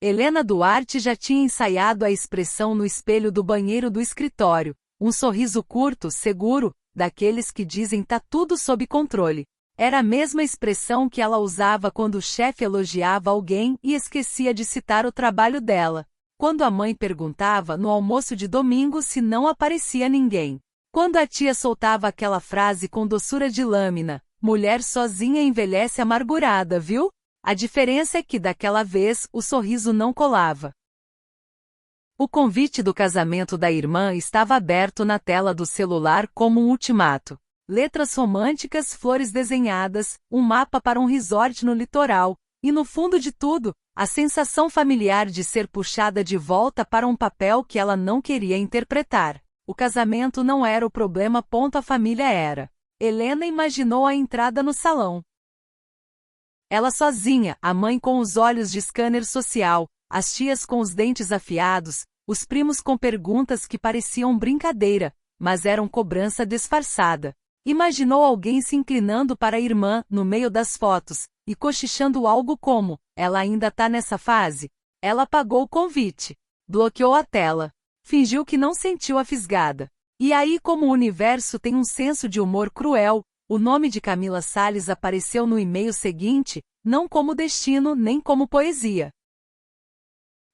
Helena Duarte já tinha ensaiado a expressão no espelho do banheiro do escritório, um sorriso curto, seguro, daqueles que dizem tá tudo sob controle. Era a mesma expressão que ela usava quando o chefe elogiava alguém e esquecia de citar o trabalho dela. Quando a mãe perguntava no almoço de domingo se não aparecia ninguém. Quando a tia soltava aquela frase com doçura de lâmina, mulher sozinha envelhece amargurada, viu? A diferença é que daquela vez o sorriso não colava. O convite do casamento da irmã estava aberto na tela do celular como um ultimato. Letras românticas, flores desenhadas, um mapa para um resort no litoral, e no fundo de tudo, a sensação familiar de ser puxada de volta para um papel que ela não queria interpretar. O casamento não era o problema, a família era. Helena imaginou a entrada no salão. Ela sozinha, a mãe com os olhos de scanner social, as tias com os dentes afiados, os primos com perguntas que pareciam brincadeira, mas eram cobrança disfarçada. Imaginou alguém se inclinando para a irmã, no meio das fotos, e cochichando algo como, ela ainda tá nessa fase? Ela apagou o convite. Bloqueou a tela. Fingiu que não sentiu a fisgada. E aí, como o universo tem um senso de humor cruel, o nome de Camila Salles apareceu no e-mail seguinte, não como destino nem como poesia.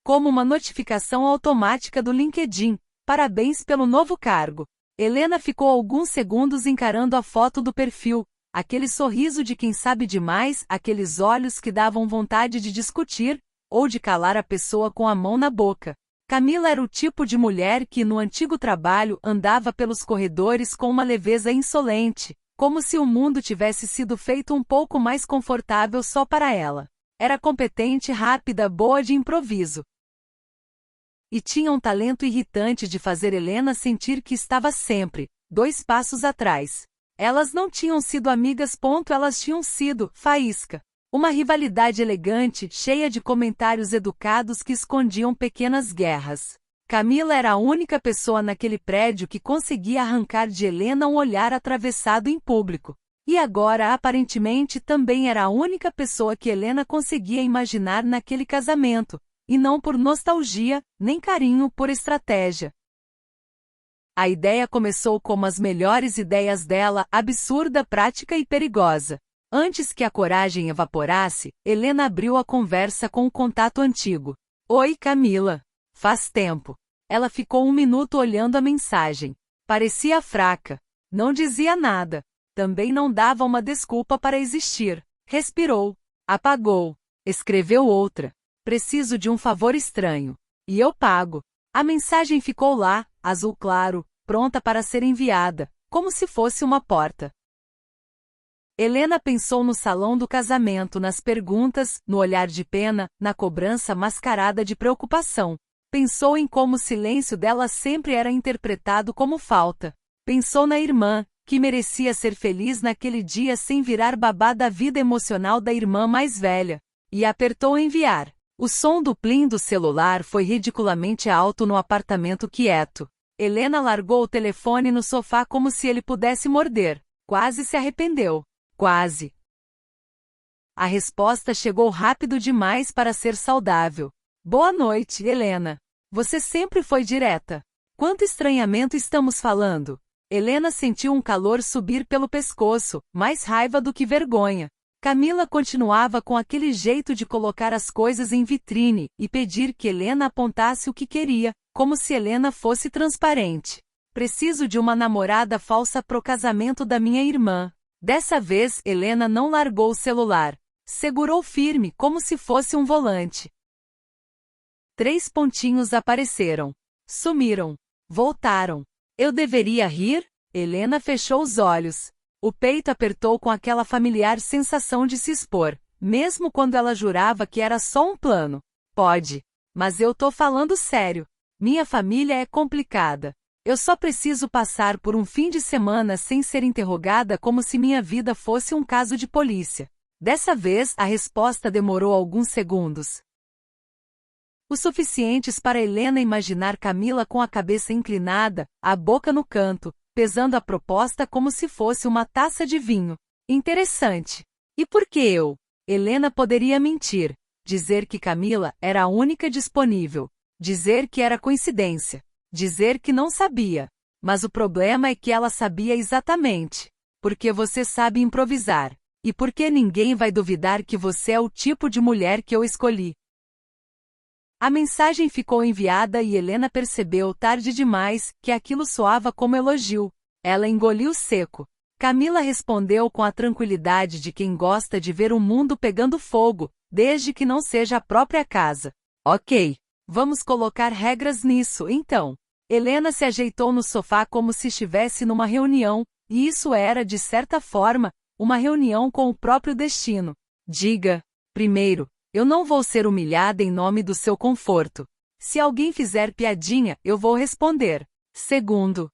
Como uma notificação automática do LinkedIn. Parabéns pelo novo cargo. Helena ficou alguns segundos encarando a foto do perfil, aquele sorriso de quem sabe demais, aqueles olhos que davam vontade de discutir, ou de calar a pessoa com a mão na boca. Camila era o tipo de mulher que no antigo trabalho andava pelos corredores com uma leveza insolente, como se o mundo tivesse sido feito um pouco mais confortável só para ela. Era competente, rápida, boa de improviso. E tinha um talento irritante de fazer Helena sentir que estava sempre 2 passos atrás. Elas não tinham sido amigas, elas tinham sido faísca. Uma rivalidade elegante, cheia de comentários educados que escondiam pequenas guerras. Camila era a única pessoa naquele prédio que conseguia arrancar de Helena um olhar atravessado em público. E agora, aparentemente, também era a única pessoa que Helena conseguia imaginar naquele casamento. E não por nostalgia, nem carinho, por estratégia. A ideia começou como as melhores ideias dela, absurda, prática e perigosa. Antes que a coragem evaporasse, Helena abriu a conversa com o contato antigo. Oi, Camila. Faz tempo. Ela ficou 1 minuto olhando a mensagem. Parecia fraca. Não dizia nada. Também não dava uma desculpa para existir. Respirou. Apagou. Escreveu outra. Preciso de um favor estranho. E eu pago. A mensagem ficou lá, azul claro, pronta para ser enviada, como se fosse uma porta. Helena pensou no salão do casamento, nas perguntas, no olhar de pena, na cobrança mascarada de preocupação. Pensou em como o silêncio dela sempre era interpretado como falta. Pensou na irmã, que merecia ser feliz naquele dia sem virar babá da vida emocional da irmã mais velha. E apertou enviar. O som do plim do celular foi ridiculamente alto no apartamento quieto. Helena largou o telefone no sofá como se ele pudesse morder. Quase se arrependeu. Quase. A resposta chegou rápido demais para ser saudável. Boa noite, Helena. Você sempre foi direta. Quanto estranhamento estamos falando? Helena sentiu um calor subir pelo pescoço, mais raiva do que vergonha. Camila continuava com aquele jeito de colocar as coisas em vitrine e pedir que Helena apontasse o que queria, como se Helena fosse transparente. Preciso de uma namorada falsa pro casamento da minha irmã. Dessa vez, Helena não largou o celular. Segurou firme, como se fosse um volante. 3 pontinhos apareceram. Sumiram. Voltaram. Eu deveria rir? Helena fechou os olhos. O peito apertou com aquela familiar sensação de se expor, mesmo quando ela jurava que era só um plano. Pode. Mas eu tô falando sério. Minha família é complicada. Eu só preciso passar por um fim de semana sem ser interrogada como se minha vida fosse um caso de polícia. Dessa vez, a resposta demorou alguns segundos. O suficientes para Helena imaginar Camila com a cabeça inclinada, a boca no canto, pesando a proposta como se fosse uma taça de vinho. Interessante. E por que eu? Helena poderia mentir. dizer que Camila era a única disponível, dizer que era coincidência, dizer que não sabia. Mas o problema é que ela sabia exatamente. Porque você sabe improvisar. E porque ninguém vai duvidar que você é o tipo de mulher que eu escolhi. A mensagem ficou enviada e Helena percebeu tarde demais que aquilo soava como elogio. Ela engoliu seco. Camila respondeu com a tranquilidade de quem gosta de ver o mundo pegando fogo, desde que não seja a própria casa. Ok. Vamos colocar regras nisso, então. Helena se ajeitou no sofá como se estivesse numa reunião, e isso era, de certa forma, uma reunião com o próprio destino. Diga. Primeiro, eu não vou ser humilhada em nome do seu conforto. Se alguém fizer piadinha, eu vou responder. Segundo,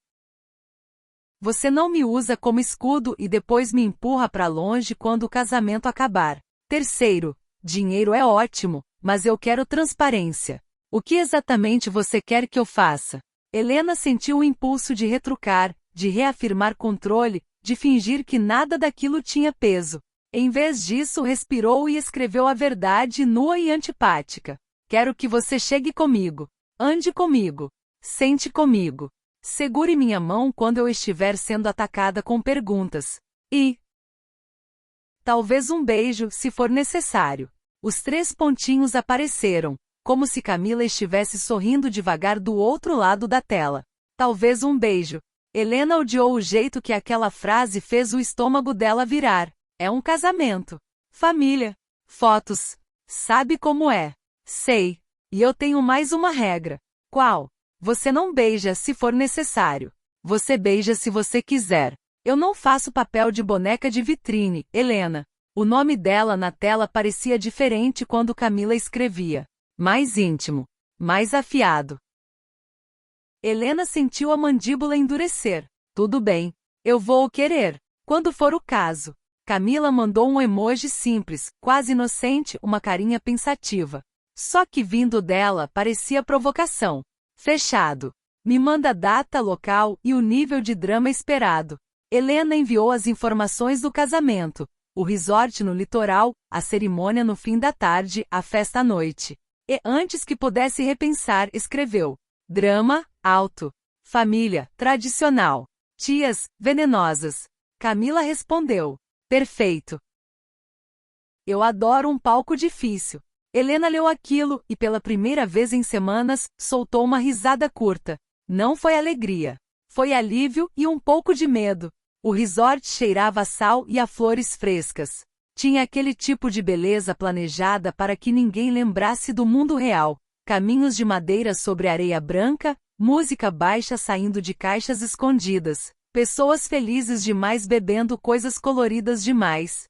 você não me usa como escudo e depois me empurra para longe quando o casamento acabar. Terceiro, dinheiro é ótimo, mas eu quero transparência. O que exatamente você quer que eu faça? Helena sentiu o impulso de retrucar, de reafirmar controle, de fingir que nada daquilo tinha peso. Em vez disso, respirou e escreveu a verdade nua e antipática. Quero que você chegue comigo. Ande comigo. Sente comigo. Segure minha mão quando eu estiver sendo atacada com perguntas. E talvez um beijo, se for necessário. Os 3 pontinhos apareceram, como se Camila estivesse sorrindo devagar do outro lado da tela. Talvez um beijo. Helena odiou o jeito que aquela frase fez o estômago dela virar. É um casamento. Família. Fotos. Sabe como é? Sei. E eu tenho mais uma regra. Qual? Você não beija se for necessário. Você beija se você quiser. Eu não faço papel de boneca de vitrine, Helena. O nome dela na tela parecia diferente quando Camila escrevia. Mais íntimo. Mais afiado. Helena sentiu a mandíbula endurecer. Tudo bem. Eu vou querer. Quando for o caso. Camila mandou um emoji simples, quase inocente, uma carinha pensativa. Só que vindo dela parecia provocação. Fechado. Me manda data, local e o nível de drama esperado. Helena enviou as informações do casamento. O resort no litoral, a cerimônia no fim da tarde, a festa à noite. E antes que pudesse repensar, escreveu. Drama, alto. Família, tradicional. Tias, venenosas. Camila respondeu. Perfeito. Eu adoro um palco difícil. Helena leu aquilo e, pela primeira vez em semanas, soltou uma risada curta. Não foi alegria. Foi alívio e um pouco de medo. O resort cheirava a sal e a flores frescas. Tinha aquele tipo de beleza planejada para que ninguém lembrasse do mundo real. Caminhos de madeira sobre areia branca, música baixa saindo de caixas escondidas. Pessoas felizes demais bebendo coisas coloridas demais.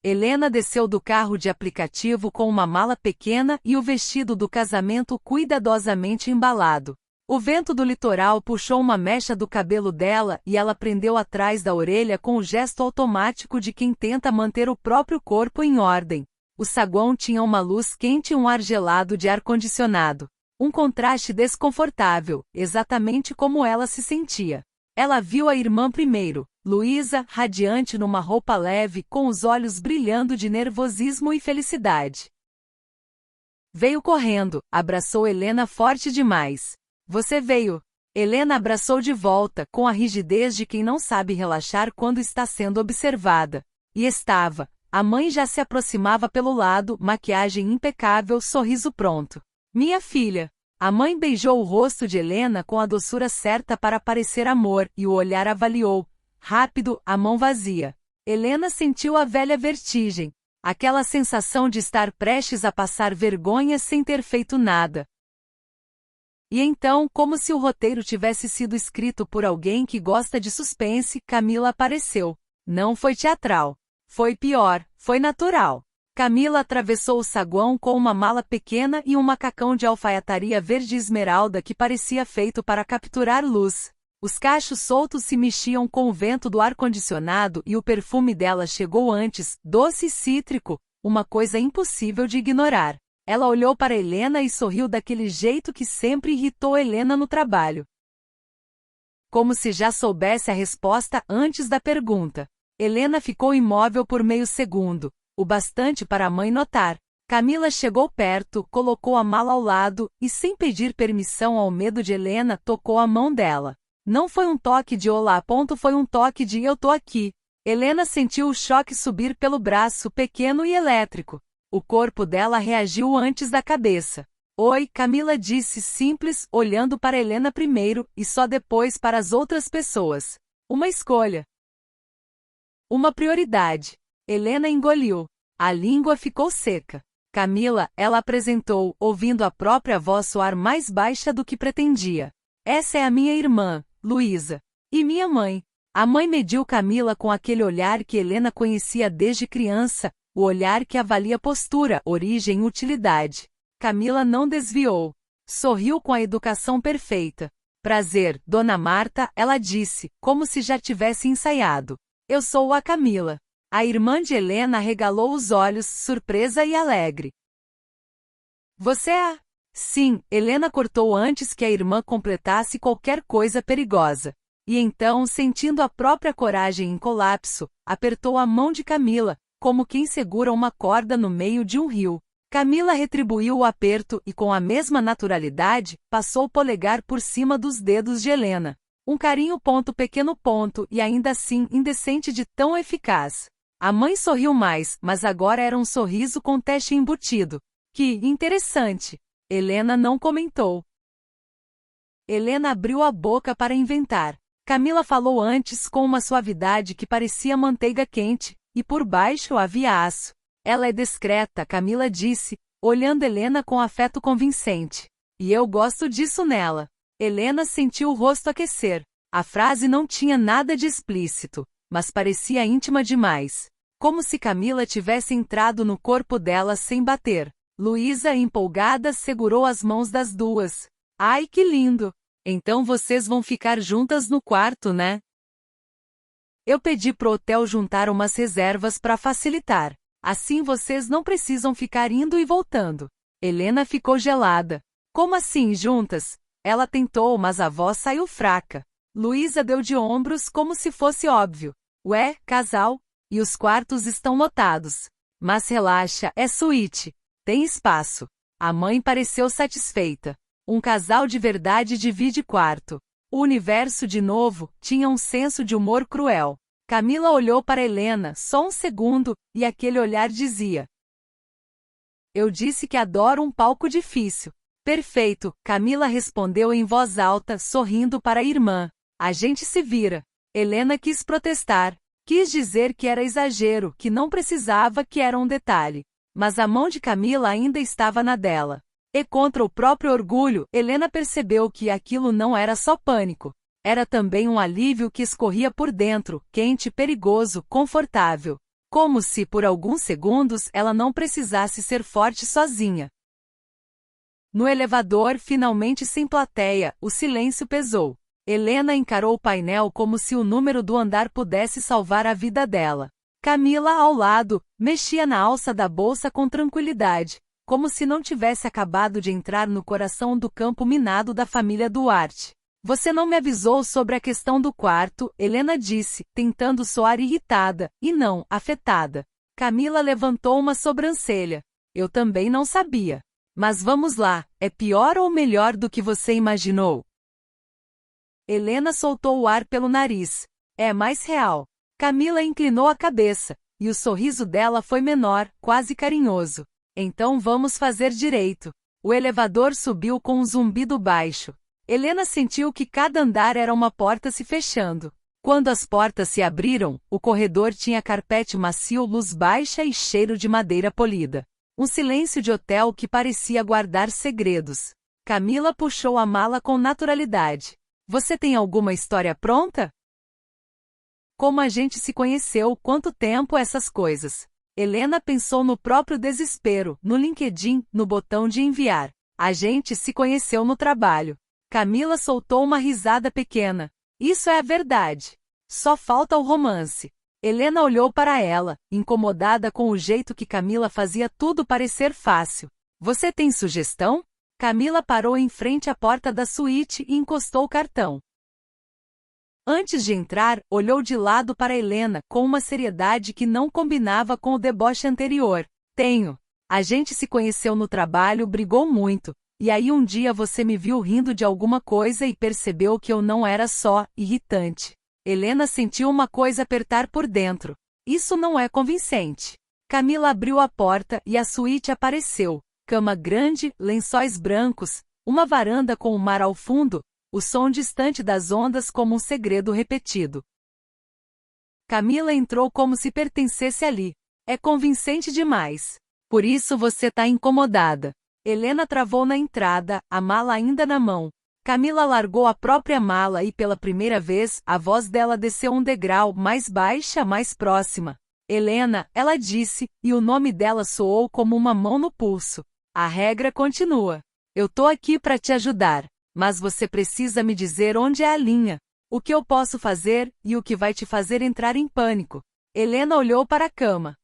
Helena desceu do carro de aplicativo com uma mala pequena e o vestido do casamento cuidadosamente embalado. O vento do litoral puxou uma mecha do cabelo dela e ela prendeu atrás da orelha com o gesto automático de quem tenta manter o próprio corpo em ordem. O saguão tinha uma luz quente e um ar gelado de ar-condicionado. Um contraste desconfortável, exatamente como ela se sentia. Ela viu a irmã primeiro, Luísa, radiante numa roupa leve, com os olhos brilhando de nervosismo e felicidade. Veio correndo, abraçou Helena forte demais. Você veio. Helena abraçou de volta, com a rigidez de quem não sabe relaxar quando está sendo observada. E estava. A mãe já se aproximava pelo lado, maquiagem impecável, sorriso pronto. Minha filha. A mãe beijou o rosto de Helena com a doçura certa para parecer amor, e o olhar avaliou. Rápido, a mão vazia. Helena sentiu a velha vertigem. Aquela sensação de estar prestes a passar vergonha sem ter feito nada. E então, como se o roteiro tivesse sido escrito por alguém que gosta de suspense, Camila apareceu. Não foi teatral. Foi pior, foi natural. Camila atravessou o saguão com uma mala pequena e um macacão de alfaiataria verde esmeralda que parecia feito para capturar luz. Os cachos soltos se mexiam com o vento do ar-condicionado e o perfume dela chegou antes, doce e cítrico, uma coisa impossível de ignorar. Ela olhou para Helena e sorriu daquele jeito que sempre irritou Helena no trabalho. Como se já soubesse a resposta antes da pergunta. Helena ficou imóvel por meio segundo. O bastante para a mãe notar. Camila chegou perto, colocou a mala ao lado, e sem pedir permissão ao medo de Helena, tocou a mão dela. Não foi um toque de olá, foi um toque de eu tô aqui. Helena sentiu o choque subir pelo braço pequeno e elétrico. O corpo dela reagiu antes da cabeça. Oi, Camila disse simples, olhando para Helena primeiro, e só depois para as outras pessoas. Uma escolha. Uma prioridade. Helena engoliu. A língua ficou seca. Camila, ela apresentou, ouvindo a própria voz soar mais baixa do que pretendia. Essa é a minha irmã, Luísa. E minha mãe. A mãe mediu Camila com aquele olhar que Helena conhecia desde criança, o olhar que avalia postura, origem e utilidade. Camila não desviou. Sorriu com a educação perfeita. Prazer, Dona Marta, ela disse, como se já tivesse ensaiado. Eu sou a Camila. A irmã de Helena arregalou os olhos, surpresa e alegre. Você é? Sim, Helena cortou antes que a irmã completasse qualquer coisa perigosa. E então, sentindo a própria coragem em colapso, apertou a mão de Camila, como quem segura uma corda no meio de um rio. Camila retribuiu o aperto e, com a mesma naturalidade, passou o polegar por cima dos dedos de Helena. Um carinho pequeno e ainda assim indecente de tão eficaz. A mãe sorriu mais, mas agora era um sorriso com teste embutido. Que interessante! Helena não comentou. Helena abriu a boca para inventar. Camila falou antes com uma suavidade que parecia manteiga quente, e por baixo havia aço. Ela é discreta, Camila disse, olhando Helena com afeto convincente. E eu gosto disso nela. Helena sentiu o rosto aquecer. A frase não tinha nada de explícito, mas parecia íntima demais. Como se Camila tivesse entrado no corpo dela sem bater. Luísa, empolgada, segurou as mãos das duas. Ai, que lindo! Então vocês vão ficar juntas no quarto, né? Eu pedi pro hotel juntar umas reservas para facilitar. Assim vocês não precisam ficar indo e voltando. Helena ficou gelada. Como assim, juntas? Ela tentou, mas a voz saiu fraca. Luísa deu de ombros como se fosse óbvio. Ué, casal? E os quartos estão lotados. Mas relaxa, é suíte. Tem espaço. A mãe pareceu satisfeita. Um casal de verdade divide quarto. O universo, de novo, tinha um senso de humor cruel. Camila olhou para Helena só um segundo, e aquele olhar dizia: Eu disse que adoro um palco difícil. Perfeito, Camila respondeu em voz alta, sorrindo para a irmã. A gente se vira. Helena quis protestar. Quis dizer que era exagero, que não precisava, que era um detalhe. Mas a mão de Camila ainda estava na dela. E contra o próprio orgulho, Helena percebeu que aquilo não era só pânico. Era também um alívio que escorria por dentro, quente, perigoso, confortável. Como se, por alguns segundos, ela não precisasse ser forte sozinha. No elevador, finalmente sem plateia, o silêncio pesou. Helena encarou o painel como se o número do andar pudesse salvar a vida dela. Camila, ao lado, mexia na alça da bolsa com tranquilidade, como se não tivesse acabado de entrar no coração do campo minado da família Duarte. Você não me avisou sobre a questão do quarto, Helena disse, tentando soar irritada, e não, afetada. Camila levantou uma sobrancelha. Eu também não sabia. Mas vamos lá, é pior ou melhor do que você imaginou? Helena soltou o ar pelo nariz. É mais real. Camila inclinou a cabeça, e o sorriso dela foi menor, quase carinhoso. Então vamos fazer direito. O elevador subiu com um zumbido baixo. Helena sentiu que cada andar era uma porta se fechando. Quando as portas se abriram, o corredor tinha carpete macio, luz baixa e cheiro de madeira polida. Um silêncio de hotel que parecia guardar segredos. Camila puxou a mala com naturalidade. Você tem alguma história pronta? Como a gente se conheceu, quanto tempo, essas coisas. Helena pensou no próprio desespero, no LinkedIn, no botão de enviar. A gente se conheceu no trabalho. Camila soltou uma risada pequena. Isso é a verdade. Só falta o romance. Helena olhou para ela, incomodada com o jeito que Camila fazia tudo parecer fácil. Você tem sugestão? Camila parou em frente à porta da suíte e encostou o cartão. Antes de entrar, olhou de lado para Helena com uma seriedade que não combinava com o deboche anterior. Tenho. A gente se conheceu no trabalho, brigou muito, e aí um dia você me viu rindo de alguma coisa e percebeu que eu não era só irritante. Helena sentiu uma coisa apertar por dentro. Isso não é convincente. Camila abriu a porta e a suíte apareceu. Cama grande, lençóis brancos, uma varanda com o mar ao fundo, o som distante das ondas como um segredo repetido. Camila entrou como se pertencesse ali. É convincente demais. Por isso você tá incomodada. Helena travou na entrada, a mala ainda na mão. Camila largou a própria mala e pela primeira vez a voz dela desceu um degrau, mais baixa, mais próxima. Helena, ela disse, e o nome dela soou como uma mão no pulso. A regra continua. Eu tô aqui para te ajudar, mas você precisa me dizer onde é a linha. O que eu posso fazer e o que vai te fazer entrar em pânico. Helena olhou para a cama,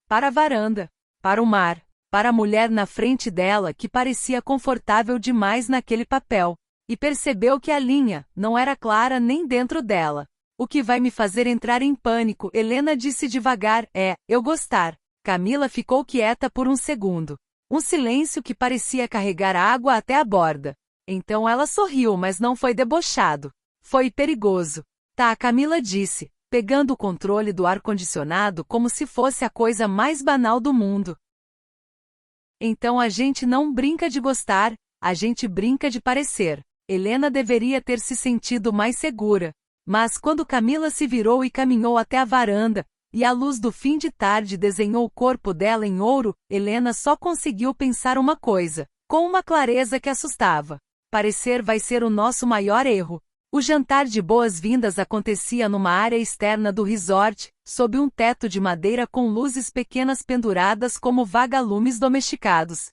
para a varanda, para o mar, para a mulher na frente dela que parecia confortável demais naquele papel, e percebeu que a linha não era clara nem dentro dela. O que vai me fazer entrar em pânico, Helena disse devagar, é eu gostar. Camila ficou quieta por um segundo. Um silêncio que parecia carregar água até a borda. Então ela sorriu, mas não foi debochado. Foi perigoso. Tá, Camila disse, pegando o controle do ar-condicionado como se fosse a coisa mais banal do mundo. Então a gente não brinca de gostar, a gente brinca de parecer. Helena deveria ter se sentido mais segura. Mas quando Camila se virou e caminhou até a varanda, e a luz do fim de tarde desenhou o corpo dela em ouro, Helena só conseguiu pensar uma coisa, com uma clareza que assustava. Parecer vai ser o nosso maior erro. O jantar de boas-vindas acontecia numa área externa do resort, sob um teto de madeira com luzes pequenas penduradas como vagalumes domesticados.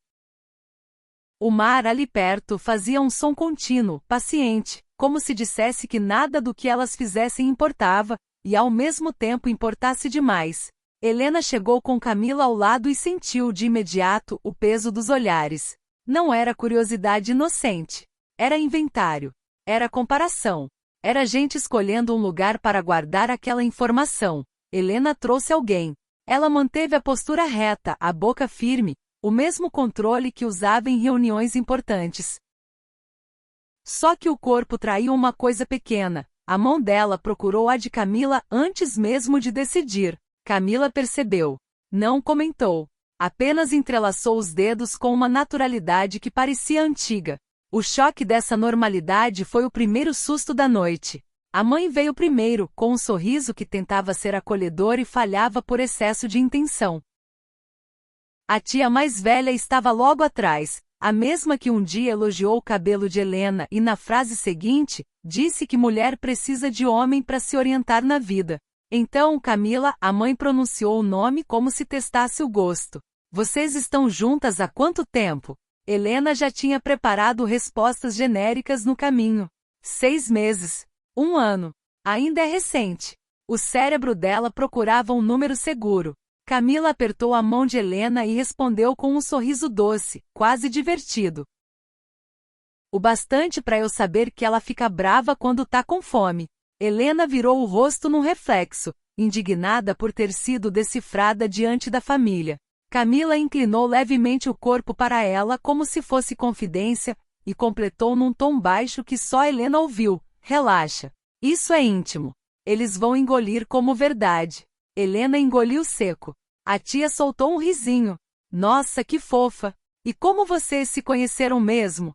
O mar ali perto fazia um som contínuo, paciente, como se dissesse que nada do que elas fizessem importava, e ao mesmo tempo importasse demais. Helena chegou com Camila ao lado e sentiu de imediato o peso dos olhares. Não era curiosidade inocente. Era inventário. Era comparação. Era gente escolhendo um lugar para guardar aquela informação. Helena trouxe alguém. Ela manteve a postura reta, a boca firme, o mesmo controle que usava em reuniões importantes. Só que o corpo traiu uma coisa pequena. A mão dela procurou a de Camila antes mesmo de decidir. Camila percebeu. Não comentou. Apenas entrelaçou os dedos com uma naturalidade que parecia antiga. O choque dessa normalidade foi o primeiro susto da noite. A mãe veio primeiro, com um sorriso que tentava ser acolhedor e falhava por excesso de intenção. A tia mais velha estava logo atrás, a mesma que um dia elogiou o cabelo de Helena e na frase seguinte, disse que mulher precisa de homem para se orientar na vida. Então Camila, a mãe pronunciou o nome como se testasse o gosto. Vocês estão juntas há quanto tempo? Helena já tinha preparado respostas genéricas no caminho. 6 meses. 1 ano. Ainda é recente. O cérebro dela procurava um número seguro. Camila apertou a mão de Helena e respondeu com um sorriso doce, quase divertido. O bastante para eu saber que ela fica brava quando tá com fome. Helena virou o rosto num reflexo, indignada por ter sido decifrada diante da família. Camila inclinou levemente o corpo para ela como se fosse confidência, e completou num tom baixo que só Helena ouviu. Relaxa. Isso é íntimo. Eles vão engolir como verdade. Helena engoliu seco. A tia soltou um risinho. Nossa, que fofa! E como vocês se conheceram mesmo?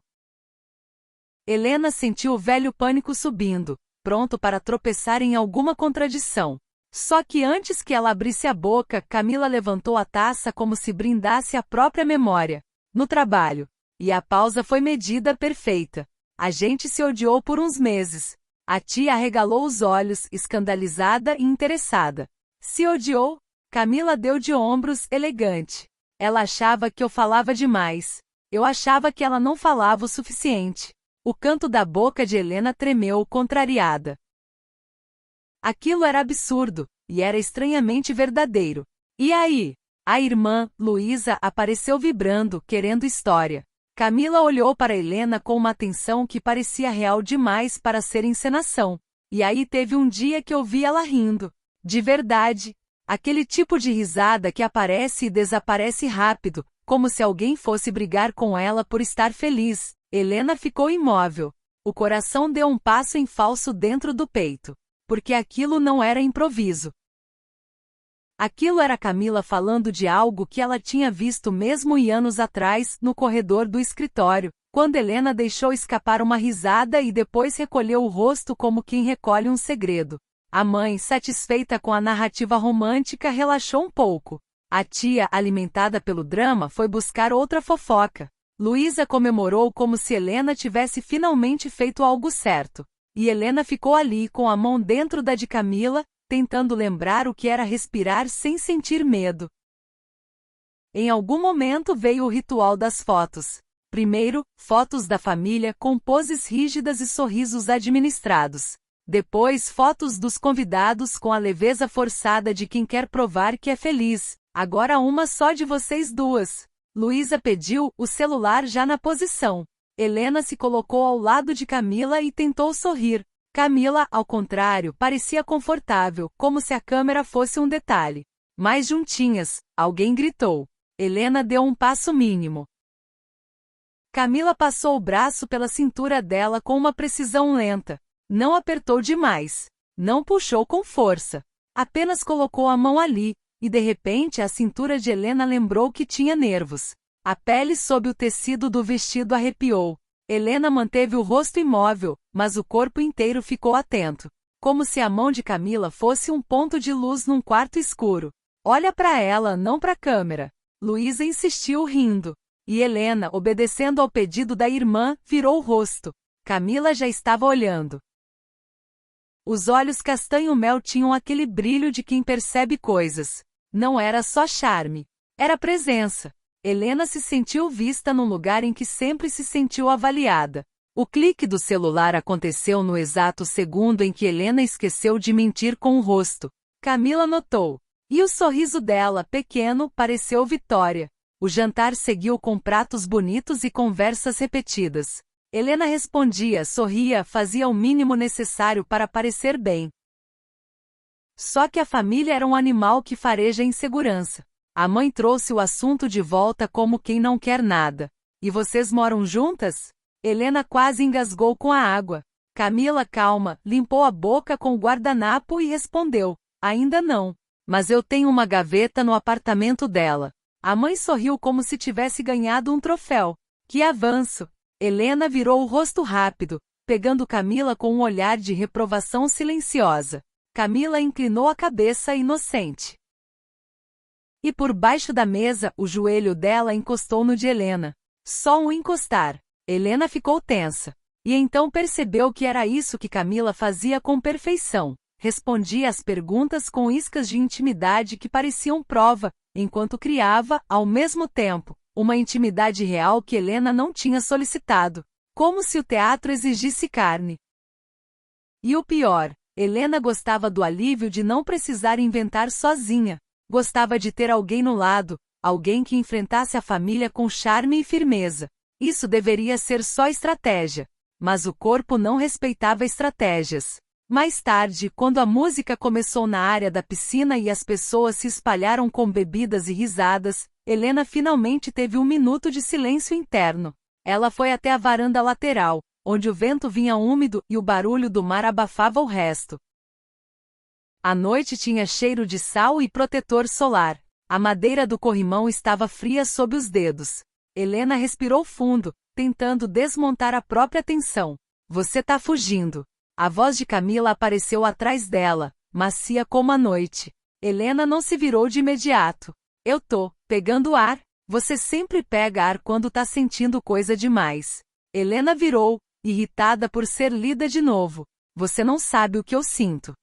Helena sentiu o velho pânico subindo, pronto para tropeçar em alguma contradição. Só que antes que ela abrisse a boca, Camila levantou a taça como se brindasse a própria memória. No trabalho. E a pausa foi medida perfeita. A gente se odiou por uns meses. A tia arregalou os olhos, escandalizada e interessada. Se odiou? Camila deu de ombros, elegante. Ela achava que eu falava demais. Eu achava que ela não falava o suficiente. O canto da boca de Helena tremeu, contrariada. Aquilo era absurdo, e era estranhamente verdadeiro. E aí? A irmã, Luísa, apareceu vibrando, querendo história. Camila olhou para Helena com uma atenção que parecia real demais para ser encenação. E aí teve um dia que eu vi ela rindo. De verdade. Aquele tipo de risada que aparece e desaparece rápido, como se alguém fosse brigar com ela por estar feliz. Helena ficou imóvel. O coração deu um passo em falso dentro do peito. Porque aquilo não era improviso. Aquilo era Camila falando de algo que ela tinha visto mesmo anos atrás, no corredor do escritório, quando Helena deixou escapar uma risada e depois recolheu o rosto como quem recolhe um segredo. A mãe, satisfeita com a narrativa romântica, relaxou um pouco. A tia, alimentada pelo drama, foi buscar outra fofoca. Luísa comemorou como se Helena tivesse finalmente feito algo certo. E Helena ficou ali com a mão dentro da de Camila, tentando lembrar o que era respirar sem sentir medo. Em algum momento veio o ritual das fotos. Primeiro, fotos da família com poses rígidas e sorrisos administrados. Depois, fotos dos convidados com a leveza forçada de quem quer provar que é feliz. Agora uma só de vocês duas. Luísa pediu, o celular já na posição. Helena se colocou ao lado de Camila e tentou sorrir. Camila, ao contrário, parecia confortável, como se a câmera fosse um detalhe. Mais juntinhas, alguém gritou. Helena deu um passo mínimo. Camila passou o braço pela cintura dela com uma precisão lenta. Não apertou demais. Não puxou com força. Apenas colocou a mão ali, e de repente a cintura de Helena lembrou que tinha nervos. A pele sob o tecido do vestido arrepiou. Helena manteve o rosto imóvel, mas o corpo inteiro ficou atento. Como se a mão de Camila fosse um ponto de luz num quarto escuro. Olha para ela, não para a câmera. Luísa insistiu rindo. E Helena, obedecendo ao pedido da irmã, virou o rosto. Camila já estava olhando. Os olhos castanho-mel tinham aquele brilho de quem percebe coisas. Não era só charme. Era presença. Helena se sentiu vista num lugar em que sempre se sentiu avaliada. O clique do celular aconteceu no exato segundo em que Helena esqueceu de mentir com o rosto. Camila notou. E o sorriso dela, pequeno, pareceu vitória. O jantar seguiu com pratos bonitos e conversas repetidas. Helena respondia, sorria, fazia o mínimo necessário para parecer bem. Só que a família era um animal que fareja insegurança. A mãe trouxe o assunto de volta como quem não quer nada. E vocês moram juntas? Helena quase engasgou com a água. Camila, calma, limpou a boca com o guardanapo e respondeu. Ainda não. Mas eu tenho uma gaveta no apartamento dela. A mãe sorriu como se tivesse ganhado um troféu. Que avanço! Helena virou o rosto rápido, pegando Camila com um olhar de reprovação silenciosa. Camila inclinou a cabeça inocente. E por baixo da mesa, o joelho dela encostou no de Helena. Só um encostar. Helena ficou tensa. E então percebeu que era isso que Camila fazia com perfeição. Respondia às perguntas com iscas de intimidade que pareciam prova, enquanto criava, ao mesmo tempo, uma intimidade real que Helena não tinha solicitado. Como se o teatro exigisse carne. E o pior, Helena gostava do alívio de não precisar inventar sozinha. Gostava de ter alguém no lado, alguém que enfrentasse a família com charme e firmeza. Isso deveria ser só estratégia. Mas o corpo não respeitava estratégias. Mais tarde, quando a música começou na área da piscina e as pessoas se espalharam com bebidas e risadas, Helena finalmente teve um minuto de silêncio interno. Ela foi até a varanda lateral, onde o vento vinha úmido e o barulho do mar abafava o resto. A noite tinha cheiro de sal e protetor solar. A madeira do corrimão estava fria sob os dedos. Helena respirou fundo, tentando desmontar a própria tensão. Você tá fugindo. A voz de Camila apareceu atrás dela, macia como a noite. Helena não se virou de imediato. Eu tô pegando ar. Você sempre pega ar quando tá sentindo coisa demais. Helena virou, irritada por ser lida de novo. Você não sabe o que eu sinto.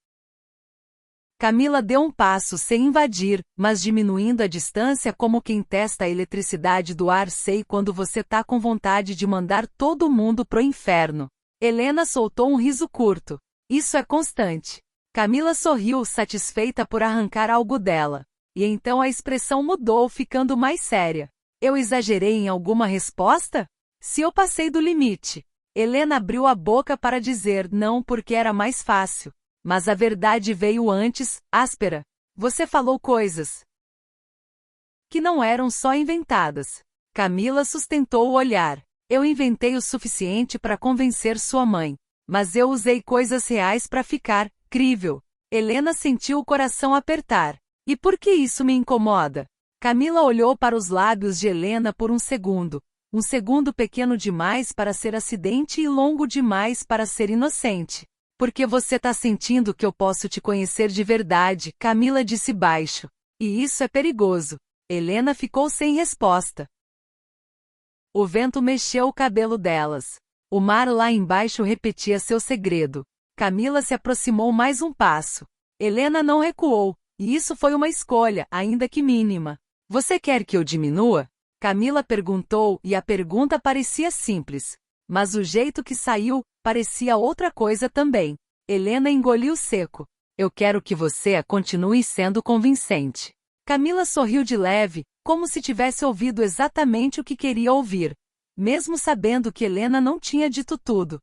Camila deu um passo sem invadir, mas diminuindo a distância como quem testa a eletricidade do ar. Sei quando você tá com vontade de mandar todo mundo pro inferno. Helena soltou um riso curto. Isso é constante. Camila sorriu, satisfeita por arrancar algo dela. E então a expressão mudou, ficando mais séria. Eu exagerei em alguma resposta? Se eu passei do limite. Helena abriu a boca para dizer não porque era mais fácil. Mas a verdade veio antes, áspera. Você falou coisas que não eram só inventadas. Camila sustentou o olhar. Eu inventei o suficiente para convencer sua mãe. Mas eu usei coisas reais para ficar crível. Helena sentiu o coração apertar. E por que isso me incomoda? Camila olhou para os lábios de Helena por um segundo. Um segundo pequeno demais para ser acidente e longo demais para ser inocente. Porque você tá sentindo que eu posso te conhecer de verdade, Camila disse baixo. E isso é perigoso. Helena ficou sem resposta. O vento mexeu o cabelo delas. O mar lá embaixo repetia seu segredo. Camila se aproximou mais um passo. Helena não recuou, e isso foi uma escolha, ainda que mínima. Você quer que eu diminua? Camila perguntou, e a pergunta parecia simples. Mas o jeito que saiu, parecia outra coisa também. Helena engoliu seco. Eu quero que você continue sendo convincente. Camila sorriu de leve, como se tivesse ouvido exatamente o que queria ouvir, mesmo sabendo que Helena não tinha dito tudo.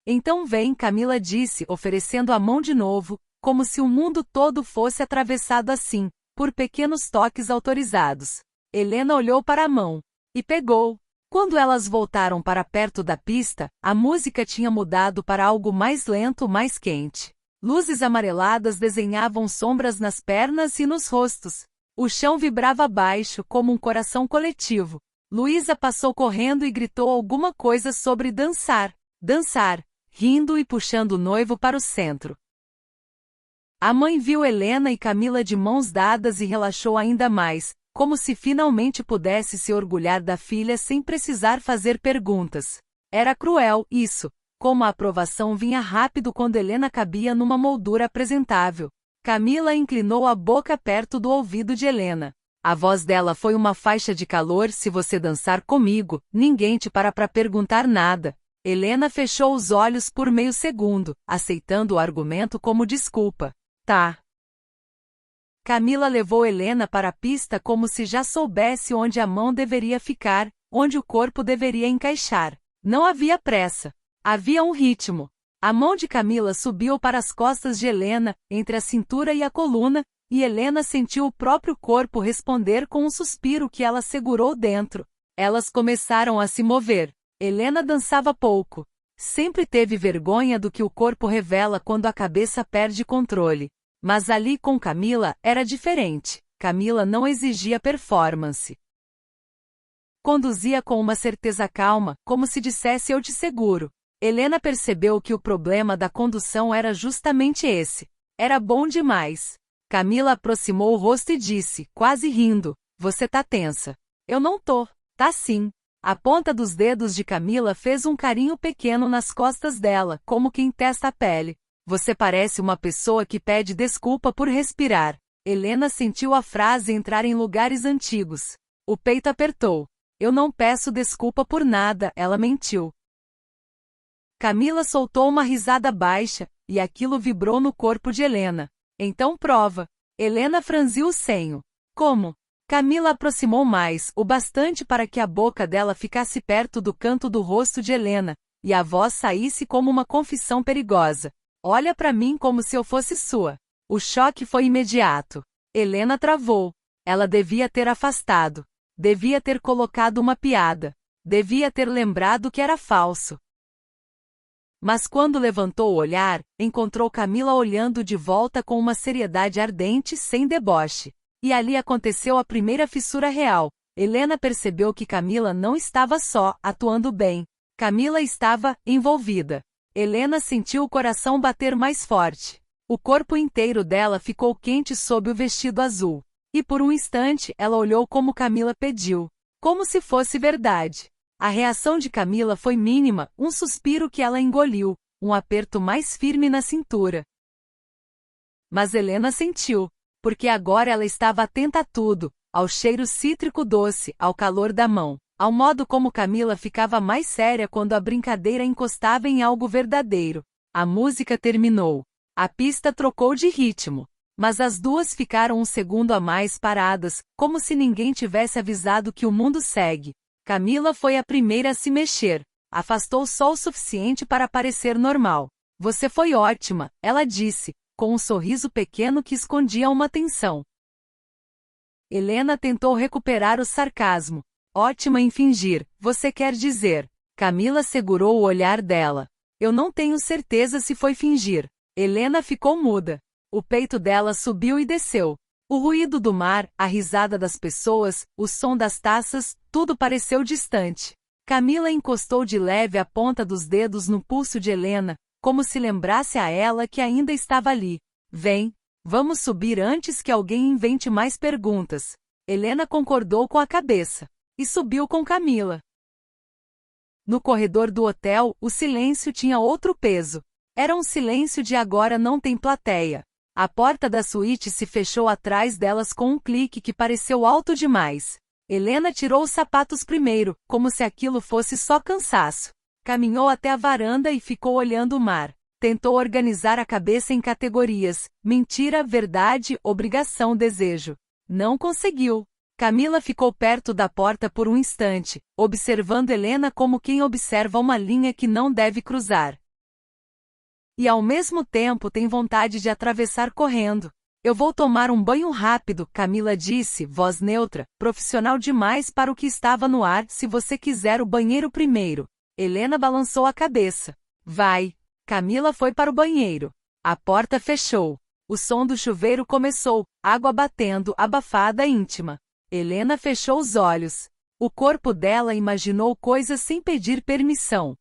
Então vem, Camila disse, oferecendo a mão de novo, como se o mundo todo fosse atravessado assim, por pequenos toques autorizados. Helena olhou para a mão e pegou. Quando elas voltaram para perto da pista, a música tinha mudado para algo mais lento, mais quente. Luzes amareladas desenhavam sombras nas pernas e nos rostos. O chão vibrava baixo como um coração coletivo. Luísa passou correndo e gritou alguma coisa sobre dançar. Dançar, rindo e puxando o noivo para o centro. A mãe viu Helena e Camila de mãos dadas e relaxou ainda mais, como se finalmente pudesse se orgulhar da filha sem precisar fazer perguntas. Era cruel, isso. Como a aprovação vinha rápido quando Helena cabia numa moldura apresentável. Camila inclinou a boca perto do ouvido de Helena. A voz dela foi uma faixa de calor. Se você dançar comigo, ninguém te para perguntar nada. Helena fechou os olhos por meio segundo, aceitando o argumento como desculpa. Tá. Camila levou Helena para a pista como se já soubesse onde a mão deveria ficar, onde o corpo deveria encaixar. Não havia pressa. Havia um ritmo. A mão de Camila subiu para as costas de Helena, entre a cintura e a coluna, e Helena sentiu o próprio corpo responder com um suspiro que ela segurou dentro. Elas começaram a se mover. Helena dançava pouco. Sempre teve vergonha do que o corpo revela quando a cabeça perde controle. Mas ali com Camila era diferente. Camila não exigia performance. Conduzia com uma certeza calma, como se dissesse eu te seguro. Helena percebeu que o problema da condução era justamente esse. Era bom demais. Camila aproximou o rosto e disse, quase rindo, você tá tensa. Eu não tô. Tá sim. A ponta dos dedos de Camila fez um carinho pequeno nas costas dela, como quem testa a pele. Você parece uma pessoa que pede desculpa por respirar. Helena sentiu a frase entrar em lugares antigos. O peito apertou. Eu não peço desculpa por nada, ela mentiu. Camila soltou uma risada baixa, e aquilo vibrou no corpo de Helena. Então prova. Helena franziu o senho. Como? Camila aproximou mais, o bastante para que a boca dela ficasse perto do canto do rosto de Helena, e a voz saísse como uma confissão perigosa. Olha para mim como se eu fosse sua. O choque foi imediato. Helena travou. Ela devia ter afastado. Devia ter colocado uma piada. Devia ter lembrado que era falso. Mas quando levantou o olhar, encontrou Camila olhando de volta com uma seriedade ardente sem deboche. E ali aconteceu a primeira fissura real. Helena percebeu que Camila não estava só, atuando bem. Camila estava envolvida. Helena sentiu o coração bater mais forte. O corpo inteiro dela ficou quente sob o vestido azul. E por um instante ela olhou como Camila pediu. Como se fosse verdade. A reação de Camila foi mínima, um suspiro que ela engoliu, um aperto mais firme na cintura. Mas Helena sentiu, porque agora ela estava atenta a tudo, ao cheiro cítrico doce, ao calor da mão, ao modo como Camila ficava mais séria quando a brincadeira encostava em algo verdadeiro. A música terminou. A pista trocou de ritmo. Mas as duas ficaram um segundo a mais paradas, como se ninguém tivesse avisado que o mundo segue. Camila foi a primeira a se mexer. Afastou só o suficiente para parecer normal. Você foi ótima, ela disse, com um sorriso pequeno que escondia uma tensão. Helena tentou recuperar o sarcasmo. Ótima em fingir, você quer dizer. Camila segurou o olhar dela. Eu não tenho certeza se foi fingir. Helena ficou muda. O peito dela subiu e desceu. O ruído do mar, a risada das pessoas, o som das taças, tudo pareceu distante. Camila encostou de leve a ponta dos dedos no pulso de Helena, como se lembrasse a ela que ainda estava ali. Vem, vamos subir antes que alguém invente mais perguntas. Helena concordou com a cabeça. E subiu com Camila. No corredor do hotel, o silêncio tinha outro peso. Era um silêncio de agora não tem plateia. A porta da suíte se fechou atrás delas com um clique que pareceu alto demais. Helena tirou os sapatos primeiro, como se aquilo fosse só cansaço. Caminhou até a varanda e ficou olhando o mar. Tentou organizar a cabeça em categorias: mentira, verdade, obrigação, desejo. Não conseguiu. Camila ficou perto da porta por um instante, observando Helena como quem observa uma linha que não deve cruzar. E ao mesmo tempo tem vontade de atravessar correndo. Eu vou tomar um banho rápido, Camila disse, voz neutra, profissional demais para o que estava no ar. Se você quiser o banheiro primeiro. Helena balançou a cabeça. Vai. Camila foi para o banheiro. A porta fechou. O som do chuveiro começou, água batendo, abafada, íntima. Helena fechou os olhos. O corpo dela imaginou coisas sem pedir permissão.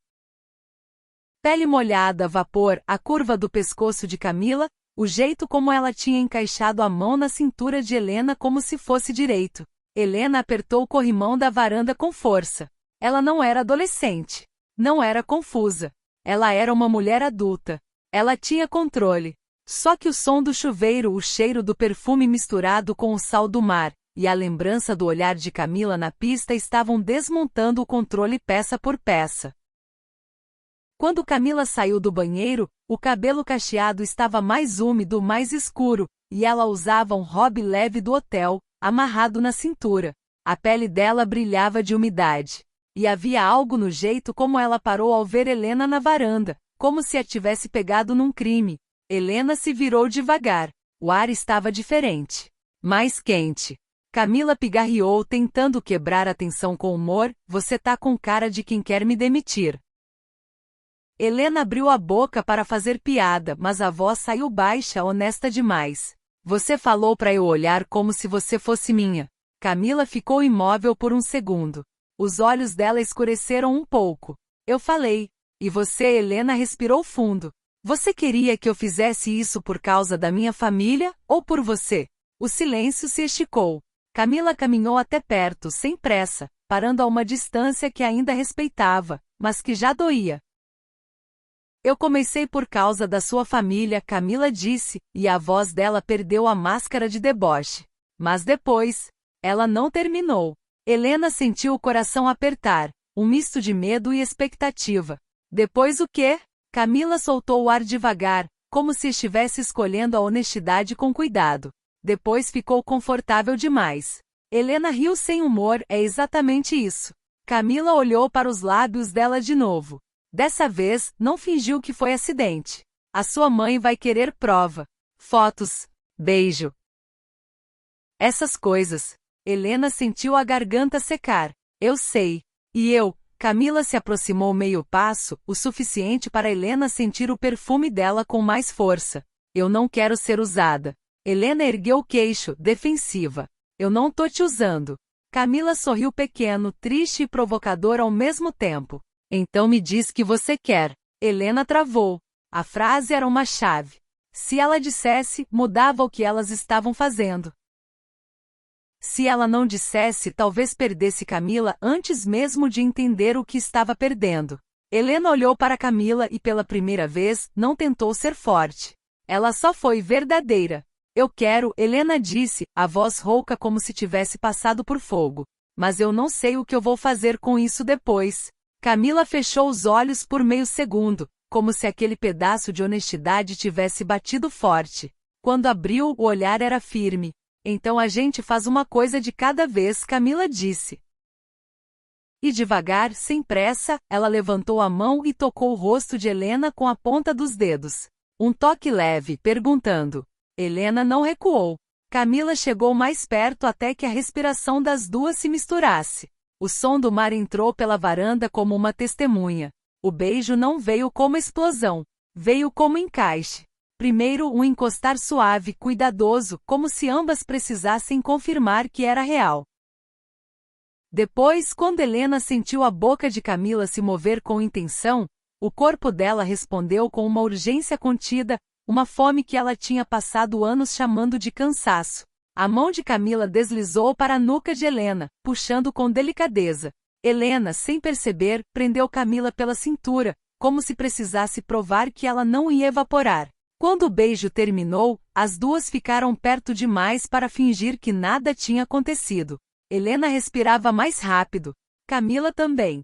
Pele molhada, vapor, a curva do pescoço de Camila, o jeito como ela tinha encaixado a mão na cintura de Helena como se fosse direito. Helena apertou o corrimão da varanda com força. Ela não era adolescente. Não era confusa. Ela era uma mulher adulta. Ela tinha controle. Só que o som do chuveiro, o cheiro do perfume misturado com o sal do mar, e a lembrança do olhar de Camila na pista estavam desmontando o controle peça por peça. Quando Camila saiu do banheiro, o cabelo cacheado estava mais úmido, mais escuro, e ela usava um hobby leve do hotel, amarrado na cintura. A pele dela brilhava de umidade. E havia algo no jeito como ela parou ao ver Helena na varanda, como se a tivesse pegado num crime. Helena se virou devagar. O ar estava diferente. Mais quente. Camila pigarreou tentando quebrar a tensão com humor. Você tá com cara de quem quer me demitir. Helena abriu a boca para fazer piada, mas a voz saiu baixa, honesta demais. Você falou para eu olhar como se você fosse minha. Camila ficou imóvel por um segundo. Os olhos dela escureceram um pouco. Eu falei. E você, Helena, respirou fundo. Você queria que eu fizesse isso por causa da minha família, ou por você? O silêncio se esticou. Camila caminhou até perto, sem pressa, parando a uma distância que ainda respeitava, mas que já doía. Eu comecei por causa da sua família, Camila disse, e a voz dela perdeu a máscara de deboche. Mas depois, ela não terminou. Helena sentiu o coração apertar, um misto de medo e expectativa. Depois o quê? Camila soltou o ar devagar, como se estivesse escolhendo a honestidade com cuidado. Depois ficou confortável demais. Helena riu sem humor, é exatamente isso. Camila olhou para os lábios dela de novo. Dessa vez, não fingiu que foi acidente. A sua mãe vai querer prova. Fotos. Beijo. Essas coisas. Helena sentiu a garganta secar. Eu sei. E eu? Camila se aproximou meio passo, o suficiente para Helena sentir o perfume dela com mais força. Eu não quero ser usada. Helena ergueu o queixo, defensiva. Eu não tô te usando. Camila sorriu pequeno, triste e provocador ao mesmo tempo. Então me diz que você quer. Helena travou. A frase era uma chave. Se ela dissesse, mudava o que elas estavam fazendo. Se ela não dissesse, talvez perdesse Camila antes mesmo de entender o que estava perdendo. Helena olhou para Camila e pela primeira vez, não tentou ser forte. Ela só foi verdadeira. Eu quero, Helena disse, a voz rouca como se tivesse passado por fogo. Mas eu não sei o que eu vou fazer com isso depois. Camila fechou os olhos por meio segundo, como se aquele pedaço de honestidade tivesse batido forte. Quando abriu, o olhar era firme. Então a gente faz uma coisa de cada vez, Camila disse. E devagar, sem pressa, ela levantou a mão e tocou o rosto de Helena com a ponta dos dedos. Um toque leve, perguntando. Helena não recuou. Camila chegou mais perto até que a respiração das duas se misturasse. O som do mar entrou pela varanda como uma testemunha. O beijo não veio como explosão. Veio como encaixe. Primeiro um encostar suave, cuidadoso, como se ambas precisassem confirmar que era real. Depois, quando Helena sentiu a boca de Camila se mover com intenção, o corpo dela respondeu com uma urgência contida, uma fome que ela tinha passado anos chamando de cansaço. A mão de Camila deslizou para a nuca de Helena, puxando com delicadeza. Helena, sem perceber, prendeu Camila pela cintura, como se precisasse provar que ela não ia evaporar. Quando o beijo terminou, as duas ficaram perto demais para fingir que nada tinha acontecido. Helena respirava mais rápido. Camila também.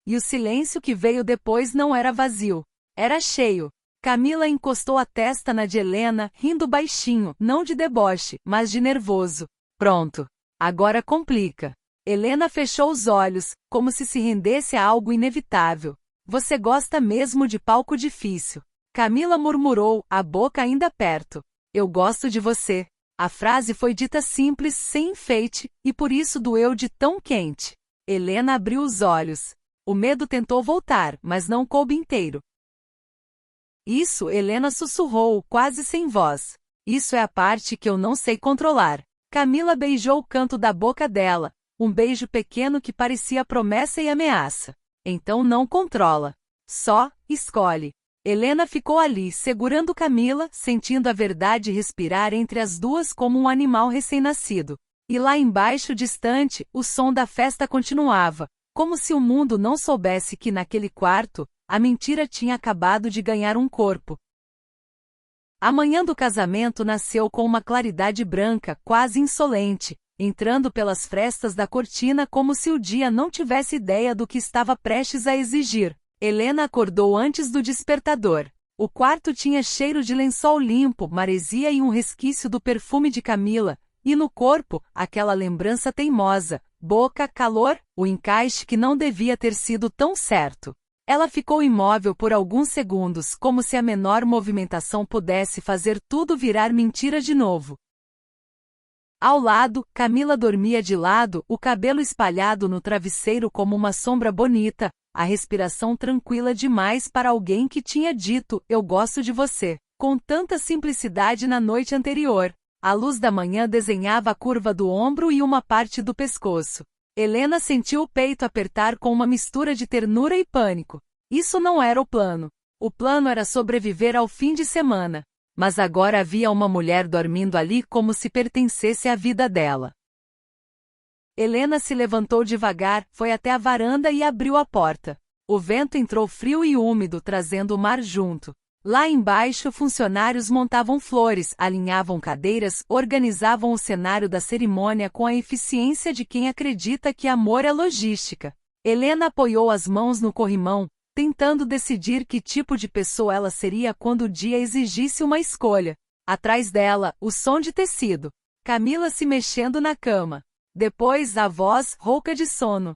E o silêncio que veio depois não era vazio. Era cheio. Camila encostou a testa na de Helena, rindo baixinho, não de deboche, mas de nervoso. Pronto. Agora complica. Helena fechou os olhos, como se rendesse a algo inevitável. Você gosta mesmo de palco difícil. Camila murmurou, a boca ainda perto. Eu gosto de você. A frase foi dita simples, sem enfeite, e por isso doeu de tão quente. Helena abriu os olhos. O medo tentou voltar, mas não coube inteiro. Isso, Helena sussurrou, quase sem voz. Isso é a parte que eu não sei controlar. Camila beijou o canto da boca dela, um beijo pequeno que parecia promessa e ameaça. Então não controla. Só escolhe. Helena ficou ali, segurando Camila, sentindo a verdade respirar entre as duas como um animal recém-nascido. E lá embaixo, distante, o som da festa continuava, como se o mundo não soubesse que naquele quarto, a mentira tinha acabado de ganhar um corpo. A manhã do casamento nasceu com uma claridade branca, quase insolente, entrando pelas frestas da cortina como se o dia não tivesse ideia do que estava prestes a exigir. Helena acordou antes do despertador. O quarto tinha cheiro de lençol limpo, maresia e um resquício do perfume de Camila, e no corpo, aquela lembrança teimosa, boca, calor, o encaixe que não devia ter sido tão certo. Ela ficou imóvel por alguns segundos, como se a menor movimentação pudesse fazer tudo virar mentira de novo. Ao lado, Camila dormia de lado, o cabelo espalhado no travesseiro como uma sombra bonita, a respiração tranquila demais para alguém que tinha dito, eu gosto de você, com tanta simplicidade na noite anterior. A luz da manhã desenhava a curva do ombro e uma parte do pescoço. Helena sentiu o peito apertar com uma mistura de ternura e pânico. Isso não era o plano. O plano era sobreviver ao fim de semana. Mas agora havia uma mulher dormindo ali como se pertencesse à vida dela. Helena se levantou devagar, foi até a varanda e abriu a porta. O vento entrou frio e úmido, trazendo o mar junto. Lá embaixo, funcionários montavam flores, alinhavam cadeiras, organizavam o cenário da cerimônia com a eficiência de quem acredita que amor é logística. Helena apoiou as mãos no corrimão, tentando decidir que tipo de pessoa ela seria quando o dia exigisse uma escolha. Atrás dela, o som de tecido. Camila se mexendo na cama. Depois, a voz rouca de sono.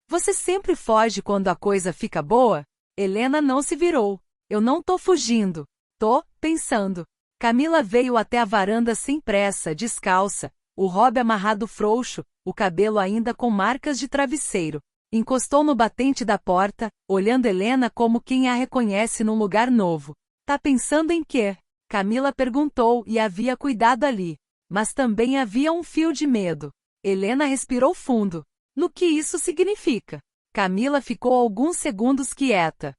Você sempre foge quando a coisa fica boa? Helena não se virou. Eu não tô fugindo. Tô pensando. Camila veio até a varanda sem pressa, descalça, o robe amarrado frouxo, o cabelo ainda com marcas de travesseiro. Encostou no batente da porta, olhando Helena como quem a reconhece num lugar novo. Tá pensando em quê? Camila perguntou e havia cuidado ali. Mas também havia um fio de medo. Helena respirou fundo. No que isso significa? Camila ficou alguns segundos quieta.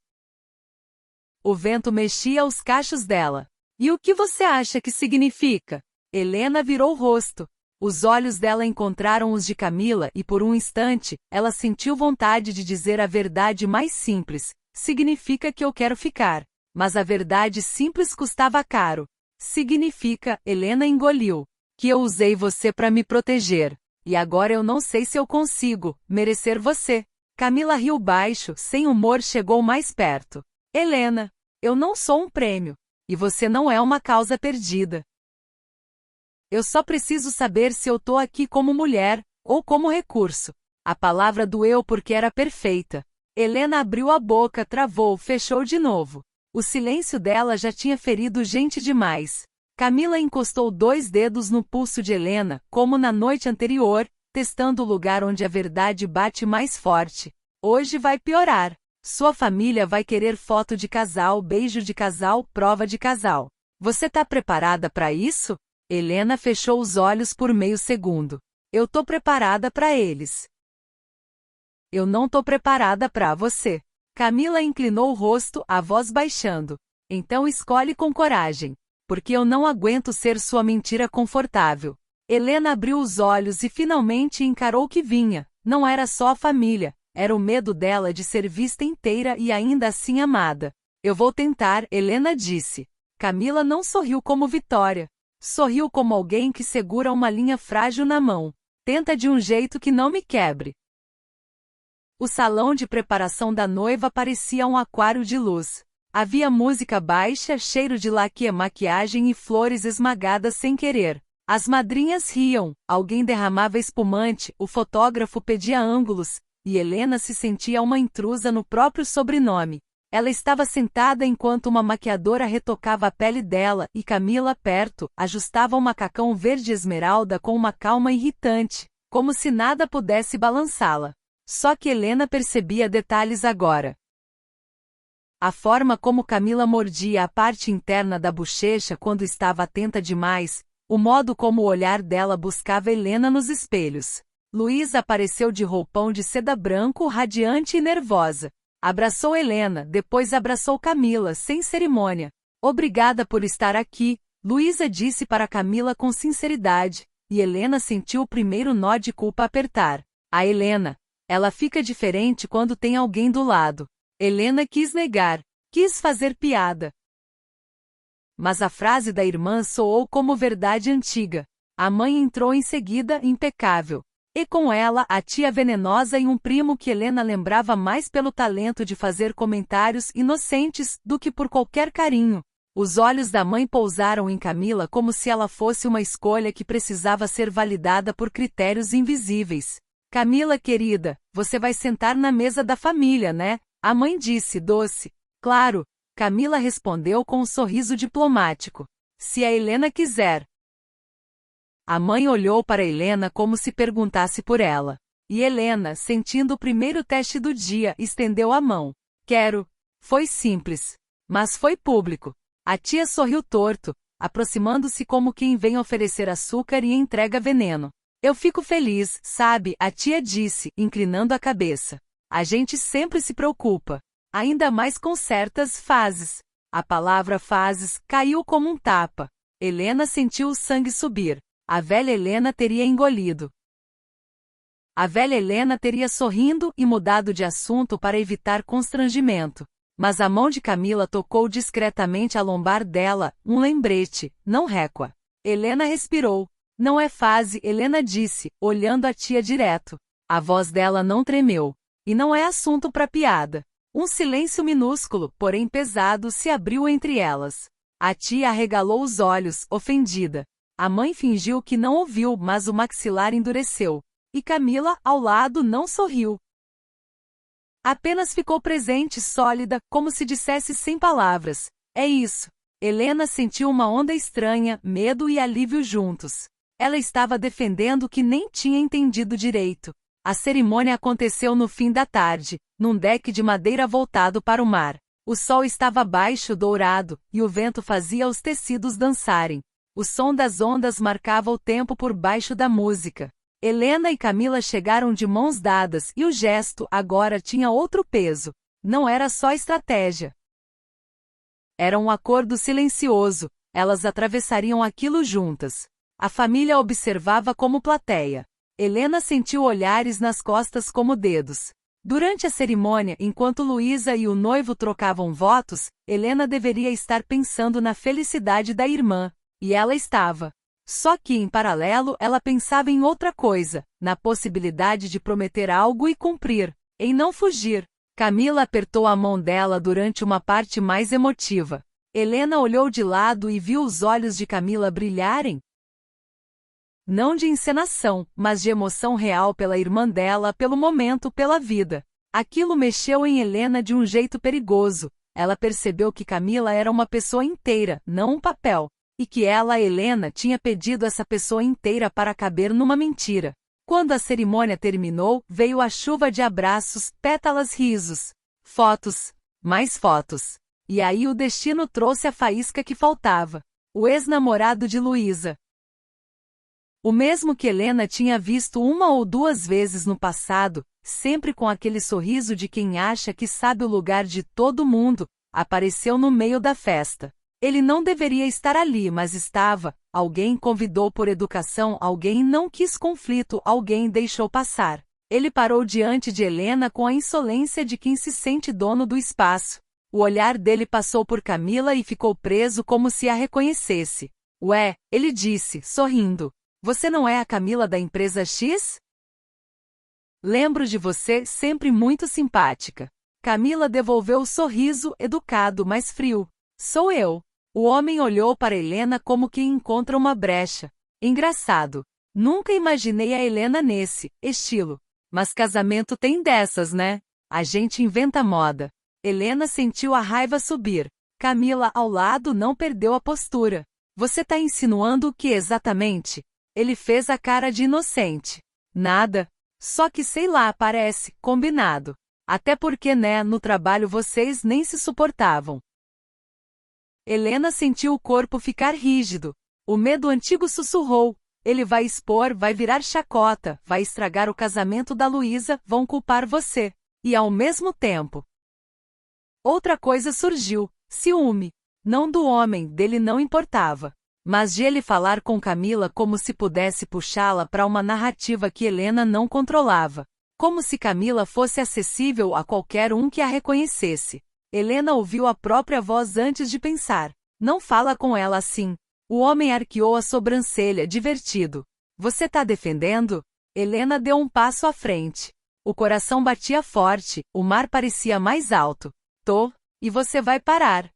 O vento mexia os cachos dela. E o que você acha que significa? Helena virou o rosto. Os olhos dela encontraram os de Camila e por um instante, ela sentiu vontade de dizer a verdade mais simples. Significa que eu quero ficar. Mas a verdade simples custava caro. Significa, Helena engoliu, que eu usei você para me proteger. E agora eu não sei se eu consigo merecer você. Camila riu baixo, sem humor, chegou mais perto. Helena, eu não sou um prêmio. E você não é uma causa perdida. Eu só preciso saber se eu tô aqui como mulher, ou como recurso. A palavra doeu porque era perfeita. Helena abriu a boca, travou, fechou de novo. O silêncio dela já tinha ferido gente demais. Camila encostou 2 dedos no pulso de Helena, como na noite anterior, testando o lugar onde a verdade bate mais forte. Hoje vai piorar. Sua família vai querer foto de casal, beijo de casal, prova de casal. Você tá preparada para isso? Helena fechou os olhos por meio segundo. Eu tô preparada para eles. Eu não tô preparada para você. Camila inclinou o rosto, a voz baixando. Então escolhe com coragem. Porque eu não aguento ser sua mentira confortável. Helena abriu os olhos e finalmente encarou o que vinha. Não era só a família, era o medo dela de ser vista inteira e ainda assim amada. Eu vou tentar, Helena disse. Camila não sorriu como vitória. Sorriu como alguém que segura uma linha frágil na mão. Tenta de um jeito que não me quebre. O salão de preparação da noiva parecia um aquário de luz. Havia música baixa, cheiro de laque, maquiagem e flores esmagadas sem querer. As madrinhas riam, alguém derramava espumante, o fotógrafo pedia ângulos, e Helena se sentia uma intrusa no próprio sobrenome. Ela estava sentada enquanto uma maquiadora retocava a pele dela e Camila, perto, ajustava um macacão verde esmeralda com uma calma irritante, como se nada pudesse balançá-la. Só que Helena percebia detalhes agora. A forma como Camila mordia a parte interna da bochecha quando estava atenta demais, o modo como o olhar dela buscava Helena nos espelhos. Luísa apareceu de roupão de seda branco, radiante e nervosa. Abraçou Helena, depois abraçou Camila, sem cerimônia. Obrigada por estar aqui, Luísa disse para Camila com sinceridade, e Helena sentiu o primeiro nó de culpa apertar. A Helena. Ela fica diferente quando tem alguém do lado. Helena quis negar, quis fazer piada. Mas a frase da irmã soou como verdade antiga. A mãe entrou em seguida, impecável. E com ela, a tia venenosa e um primo que Helena lembrava mais pelo talento de fazer comentários inocentes do que por qualquer carinho. Os olhos da mãe pousaram em Camila como se ela fosse uma escolha que precisava ser validada por critérios invisíveis. Camila querida, você vai sentar na mesa da família, né? A mãe disse, doce. Claro, Camila respondeu com um sorriso diplomático. Se a Helena quiser. A mãe olhou para Helena como se perguntasse por ela. E Helena, sentindo o primeiro teste do dia, estendeu a mão. Quero. Foi simples. Mas foi público. A tia sorriu torto, aproximando-se como quem vem oferecer açúcar e entrega veneno. Eu fico feliz, sabe, a tia disse, inclinando a cabeça. A gente sempre se preocupa. Ainda mais com certas fases. A palavra fases caiu como um tapa. Helena sentiu o sangue subir. A velha Helena teria engolido. A velha Helena teria sorrindo e mudado de assunto para evitar constrangimento. Mas a mão de Camila tocou discretamente a lombar dela, um lembrete, não récua. Helena respirou. Não é fase, Helena disse, olhando a tia direto. A voz dela não tremeu. E não é assunto para piada. Um silêncio minúsculo, porém pesado, se abriu entre elas. A tia arregalou os olhos, ofendida. A mãe fingiu que não ouviu, mas o maxilar endureceu. E Camila, ao lado, não sorriu. Apenas ficou presente, sólida, como se dissesse sem palavras. É isso. Helena sentiu uma onda estranha, medo e alívio juntos. Ela estava defendendo que nem tinha entendido direito. A cerimônia aconteceu no fim da tarde, num deck de madeira voltado para o mar. O sol estava baixo, dourado, e o vento fazia os tecidos dançarem. O som das ondas marcava o tempo por baixo da música. Helena e Camila chegaram de mãos dadas e o gesto agora tinha outro peso. Não era só estratégia. Era um acordo silencioso, elas atravessariam aquilo juntas. A família observava como plateia. Helena sentiu olhares nas costas como dedos. Durante a cerimônia, enquanto Luísa e o noivo trocavam votos, Helena deveria estar pensando na felicidade da irmã. E ela estava. Só que, em paralelo, ela pensava em outra coisa, na possibilidade de prometer algo e cumprir, em não fugir. Camila apertou a mão dela durante uma parte mais emotiva. Helena olhou de lado e viu os olhos de Camila brilharem. Não de encenação, mas de emoção real pela irmã dela, pelo momento, pela vida. Aquilo mexeu em Helena de um jeito perigoso. Ela percebeu que Camila era uma pessoa inteira, não um papel, e que ela, Helena, tinha pedido essa pessoa inteira para caber numa mentira. Quando a cerimônia terminou, veio a chuva de abraços, pétalas, risos, fotos, mais fotos. E aí o destino trouxe a faísca que faltava. O ex-namorado de Luísa. O mesmo que Helena tinha visto uma ou duas vezes no passado, sempre com aquele sorriso de quem acha que sabe o lugar de todo mundo, apareceu no meio da festa. Ele não deveria estar ali, mas estava. Alguém convidou por educação, alguém não quis conflito, alguém deixou passar. Ele parou diante de Helena com a insolência de quem se sente dono do espaço. O olhar dele passou por Camila e ficou preso como se a reconhecesse. Ué, ele disse, sorrindo. Você não é a Camila da empresa X? Lembro de você, sempre muito simpática. Camila devolveu o sorriso, educado, mas frio. Sou eu. O homem olhou para Helena como quem encontra uma brecha. Engraçado. Nunca imaginei a Helena nesse estilo. Mas casamento tem dessas, né? A gente inventa moda. Helena sentiu a raiva subir. Camila, ao lado, não perdeu a postura. Você tá insinuando o que exatamente? Ele fez a cara de inocente. Nada. Só que sei lá, parece, combinado. Até porque, né, no trabalho vocês nem se suportavam. Helena sentiu o corpo ficar rígido. O medo antigo sussurrou. Ele vai expor, vai virar chacota, vai estragar o casamento da Luísa, vão culpar você. E ao mesmo tempo. Outra coisa surgiu. Ciúme. Não do homem, dele não importava. Mas de ele falar com Camila como se pudesse puxá-la para uma narrativa que Helena não controlava. Como se Camila fosse acessível a qualquer um que a reconhecesse. Helena ouviu a própria voz antes de pensar. Não fala com ela assim. O homem arqueou a sobrancelha, divertido. Você tá defendendo? Helena deu um passo à frente. O coração batia forte, o mar parecia mais alto. Tô, e você vai parar.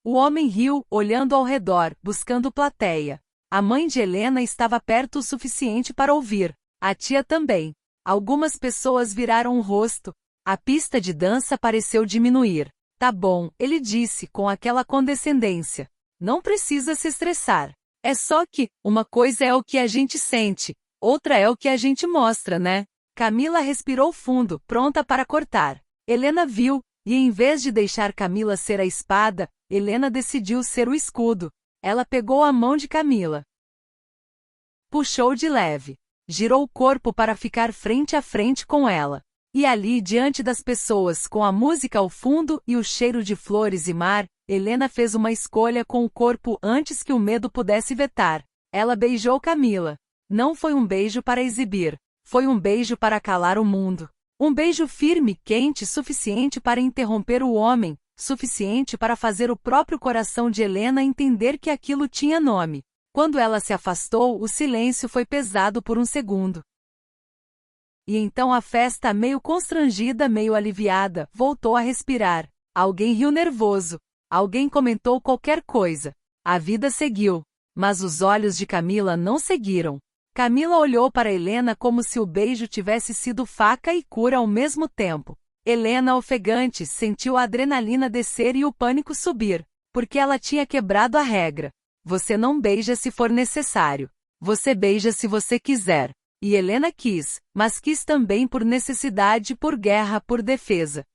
O homem riu, olhando ao redor, buscando plateia. A mãe de Helena estava perto o suficiente para ouvir. A tia também. Algumas pessoas viraram o rosto. A pista de dança pareceu diminuir. Tá bom, ele disse com aquela condescendência. Não precisa se estressar. É só que, uma coisa é o que a gente sente, outra é o que a gente mostra, né? Camila respirou fundo, pronta para cortar. Helena viu, e em vez de deixar Camila ser a espada, Helena decidiu ser o escudo. Ela pegou a mão de Camila. Puxou de leve. Girou o corpo para ficar frente a frente com ela. E ali, diante das pessoas, com a música ao fundo e o cheiro de flores e mar, Helena fez uma escolha com o corpo antes que o medo pudesse vetar. Ela beijou Camila. Não foi um beijo para exibir. Foi um beijo para calar o mundo. Um beijo firme, quente, suficiente para interromper o homem, suficiente para fazer o próprio coração de Helena entender que aquilo tinha nome. Quando ela se afastou, o silêncio foi pesado por um segundo. E então a festa, meio constrangida, meio aliviada, voltou a respirar. Alguém riu nervoso. Alguém comentou qualquer coisa. A vida seguiu. Mas os olhos de Camila não seguiram. Camila olhou para Helena como se o beijo tivesse sido faca e cura ao mesmo tempo. Helena, ofegante, sentiu a adrenalina descer e o pânico subir. Porque ela tinha quebrado a regra. Você não beija se for necessário. Você beija se você quiser. E Helena quis, mas quis também por necessidade, por guerra, por defesa.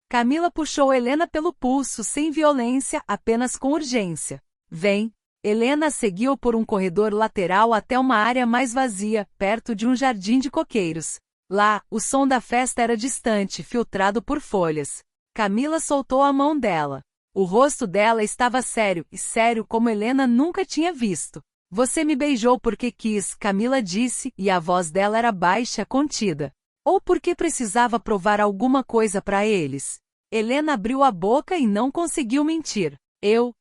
Camila puxou Helena pelo pulso sem violência, apenas com urgência. Vem. Helena seguiu por um corredor lateral até uma área mais vazia, perto de um jardim de coqueiros. Lá, o som da festa era distante, filtrado por folhas. Camila soltou a mão dela. O rosto dela estava sério, e sério como Helena nunca tinha visto. Você me beijou porque quis, Camila disse, e a voz dela era baixa, contida. Ou porque precisava provar alguma coisa para eles. Helena abriu a boca e não conseguiu mentir. Eu.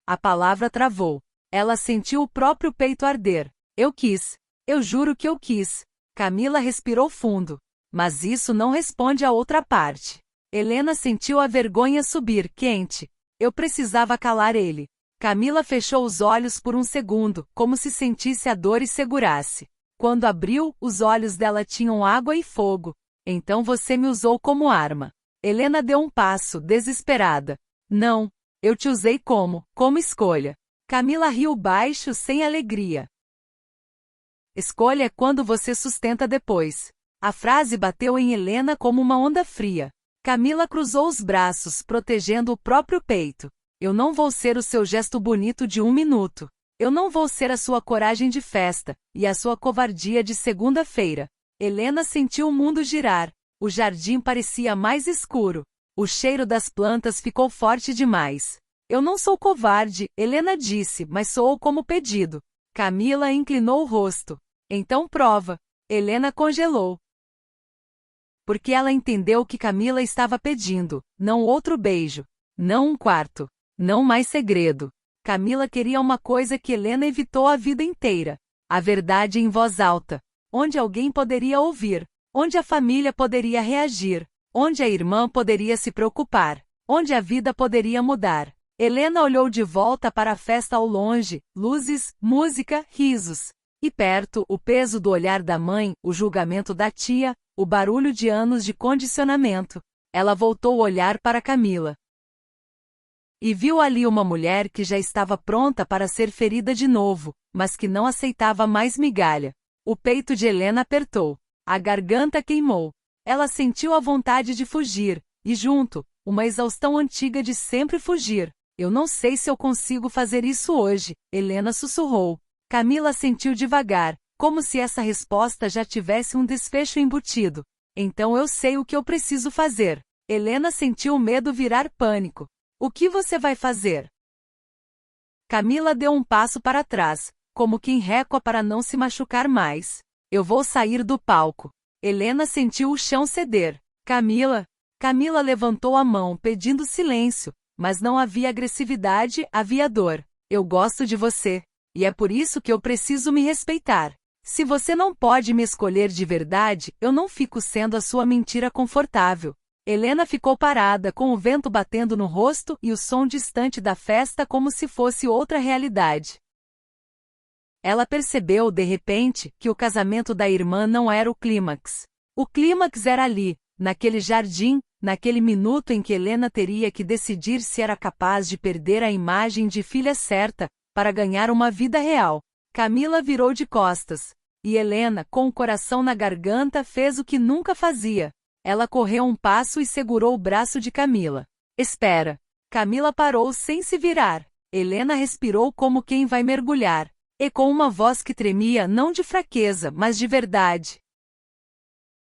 A palavra travou. Ela sentiu o próprio peito arder. Eu quis. Eu juro que eu quis. Camila respirou fundo. Mas isso não responde à outra parte. Helena sentiu a vergonha subir, quente. Eu precisava calar ele. Camila fechou os olhos por um segundo, como se sentisse a dor e segurasse. Quando abriu, os olhos dela tinham água e fogo. Então você me usou como arma. Helena deu um passo, desesperada. Não, eu te usei como escolha. Camila riu baixo, sem alegria. Escolha é quando você sustenta depois. A frase bateu em Helena como uma onda fria. Camila cruzou os braços, protegendo o próprio peito. Eu não vou ser o seu gesto bonito de 1 minuto. Eu não vou ser a sua coragem de festa, e a sua covardia de segunda-feira. Helena sentiu o mundo girar. O jardim parecia mais escuro. O cheiro das plantas ficou forte demais. Eu não sou covarde, Helena disse, mas soou como pedido. Camila inclinou o rosto. Então prova. Helena congelou. Porque ela entendeu que Camila estava pedindo, não outro beijo, não um quarto, não mais segredo. Camila queria uma coisa que Helena evitou a vida inteira. A verdade em voz alta. Onde alguém poderia ouvir. Onde a família poderia reagir. Onde a irmã poderia se preocupar. Onde a vida poderia mudar. Helena olhou de volta para a festa ao longe, luzes, música, risos. E perto, o peso do olhar da mãe, o julgamento da tia, o barulho de anos de condicionamento. Ela voltou o olhar para Camila. E viu ali uma mulher que já estava pronta para ser ferida de novo, mas que não aceitava mais migalha. O peito de Helena apertou. A garganta queimou. Ela sentiu a vontade de fugir, e junto, uma exaustão antiga de sempre fugir. Eu não sei se eu consigo fazer isso hoje, Helena sussurrou. Camila sentiu devagar, como se essa resposta já tivesse um desfecho embutido. Então eu sei o que eu preciso fazer. Helena sentiu o medo virar pânico. O que você vai fazer? Camila deu um passo para trás, como quem recua para não se machucar mais. Eu vou sair do palco. Helena sentiu o chão ceder. Camila levantou a mão pedindo silêncio, mas não havia agressividade, havia dor. Eu gosto de você. E é por isso que eu preciso me respeitar. Se você não pode me escolher de verdade, eu não fico sendo a sua mentira confortável. Helena ficou parada, com o vento batendo no rosto e o som distante da festa como se fosse outra realidade. Ela percebeu, de repente, que o casamento da irmã não era o clímax. O clímax era ali, naquele jardim, naquele minuto em que Helena teria que decidir se era capaz de perder a imagem de filha certa, para ganhar uma vida real. Camila virou de costas. E Helena, com o coração na garganta, fez o que nunca fazia. Ela correu um passo e segurou o braço de Camila. Espera. Camila parou sem se virar. Helena respirou como quem vai mergulhar. E com uma voz que tremia não de fraqueza, mas de verdade.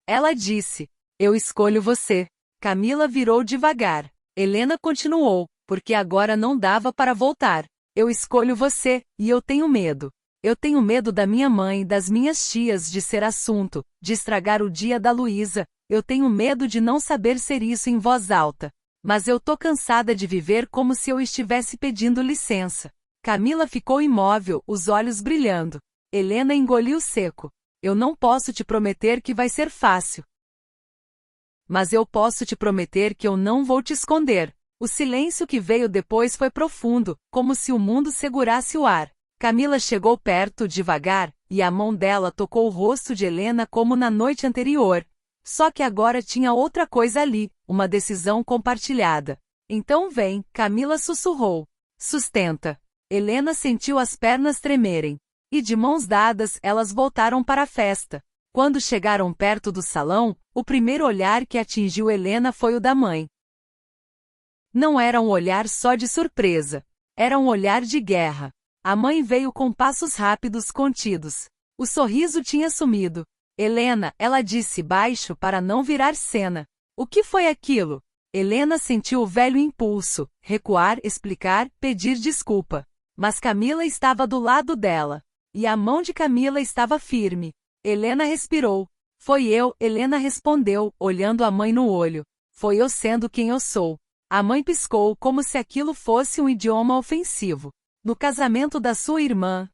Ela disse: Eu escolho você. Camila virou devagar. Helena continuou, porque agora não dava para voltar. Eu escolho você, e eu tenho medo. Eu tenho medo da minha mãe, das minhas tias, de ser assunto, de estragar o dia da Luísa. Eu tenho medo de não saber ser isso em voz alta. Mas eu tô cansada de viver como se eu estivesse pedindo licença. Camila ficou imóvel, os olhos brilhando. Helena engoliu seco. Eu não posso te prometer que vai ser fácil. Mas eu posso te prometer que eu não vou te esconder. O silêncio que veio depois foi profundo, como se o mundo segurasse o ar. Camila chegou perto devagar, e a mão dela tocou o rosto de Helena como na noite anterior. Só que agora tinha outra coisa ali, uma decisão compartilhada. Então vem, Camila sussurrou. Sustenta. Helena sentiu as pernas tremerem. E de mãos dadas, elas voltaram para a festa. Quando chegaram perto do salão, o primeiro olhar que atingiu Helena foi o da mãe. Não era um olhar só de surpresa. Era um olhar de guerra. A mãe veio com passos rápidos, contidos. O sorriso tinha sumido. Helena, ela disse baixo para não virar cena. O que foi aquilo? Helena sentiu o velho impulso, recuar, explicar, pedir desculpa. Mas Camila estava do lado dela. E a mão de Camila estava firme. Helena respirou. Foi eu, Helena respondeu, olhando a mãe no olho. Foi eu sendo quem eu sou. A mãe piscou como se aquilo fosse um idioma ofensivo. No casamento da sua irmã.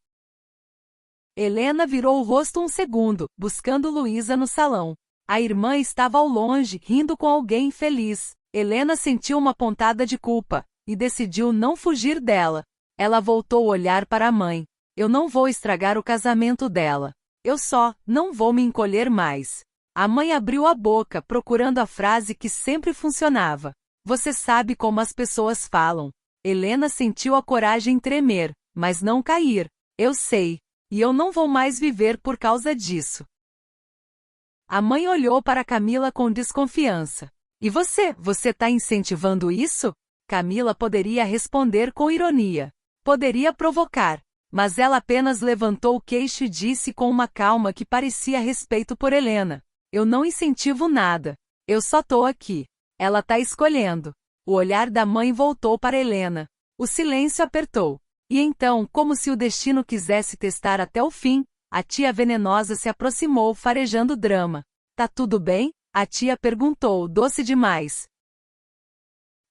Helena virou o rosto um segundo, buscando Luísa no salão. A irmã estava ao longe, rindo com alguém feliz. Helena sentiu uma pontada de culpa, e decidiu não fugir dela. Ela voltou o olhar para a mãe. Eu não vou estragar o casamento dela. Eu só não vou me encolher mais. A mãe abriu a boca, procurando a frase que sempre funcionava. Você sabe como as pessoas falam. Helena sentiu a coragem tremer, mas não cair. Eu sei. E eu não vou mais viver por causa disso. A mãe olhou para Camila com desconfiança. E você tá incentivando isso? Camila poderia responder com ironia. Poderia provocar. Mas ela apenas levantou o queixo e disse com uma calma que parecia respeito por Helena. Eu não incentivo nada. Eu só tô aqui. Ela tá escolhendo. O olhar da mãe voltou para Helena. O silêncio apertou. E então, como se o destino quisesse testar até o fim, a tia venenosa se aproximou farejando drama. Tá tudo bem? A tia perguntou, doce demais.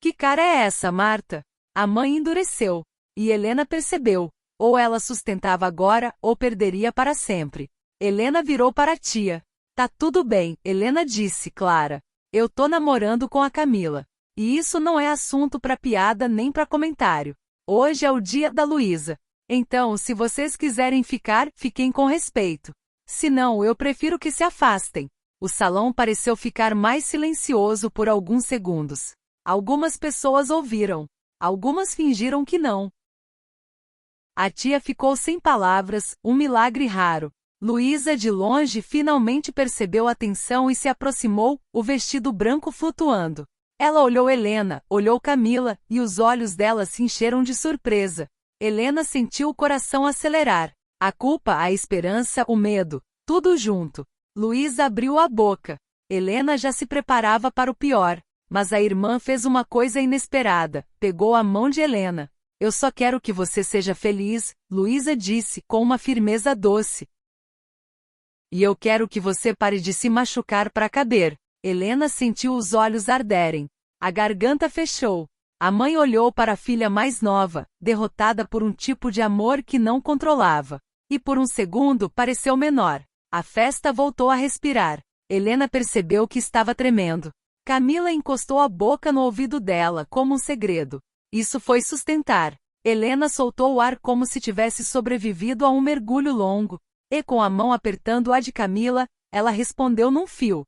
Que cara é essa, Marta? A mãe endureceu. E Helena percebeu. Ou ela sustentava agora, ou perderia para sempre. Helena virou para a tia. Tá tudo bem, Helena disse, Clara. Eu tô namorando com a Camila. E isso não é assunto para piada nem para comentário. Hoje é o dia da Luísa. Então, se vocês quiserem ficar, fiquem com respeito. Se não, eu prefiro que se afastem. O salão pareceu ficar mais silencioso por alguns segundos. Algumas pessoas ouviram. Algumas fingiram que não. A tia ficou sem palavras, um milagre raro. Luísa de longe finalmente percebeu a tensão e se aproximou, o vestido branco flutuando. Ela olhou Helena, olhou Camila, e os olhos dela se encheram de surpresa. Helena sentiu o coração acelerar. A culpa, a esperança, o medo, tudo junto. Luísa abriu a boca. Helena já se preparava para o pior. Mas a irmã fez uma coisa inesperada, pegou a mão de Helena. Eu só quero que você seja feliz, Luísa disse, com uma firmeza doce. E eu quero que você pare de se machucar para caber. Helena sentiu os olhos arderem. A garganta fechou. A mãe olhou para a filha mais nova, derrotada por um tipo de amor que não controlava. E por um segundo pareceu menor. A festa voltou a respirar. Helena percebeu que estava tremendo. Camila encostou a boca no ouvido dela, como um segredo. Isso foi sustentar. Helena soltou o ar como se tivesse sobrevivido a um mergulho longo. E com a mão apertando a de Camila, ela respondeu num fio.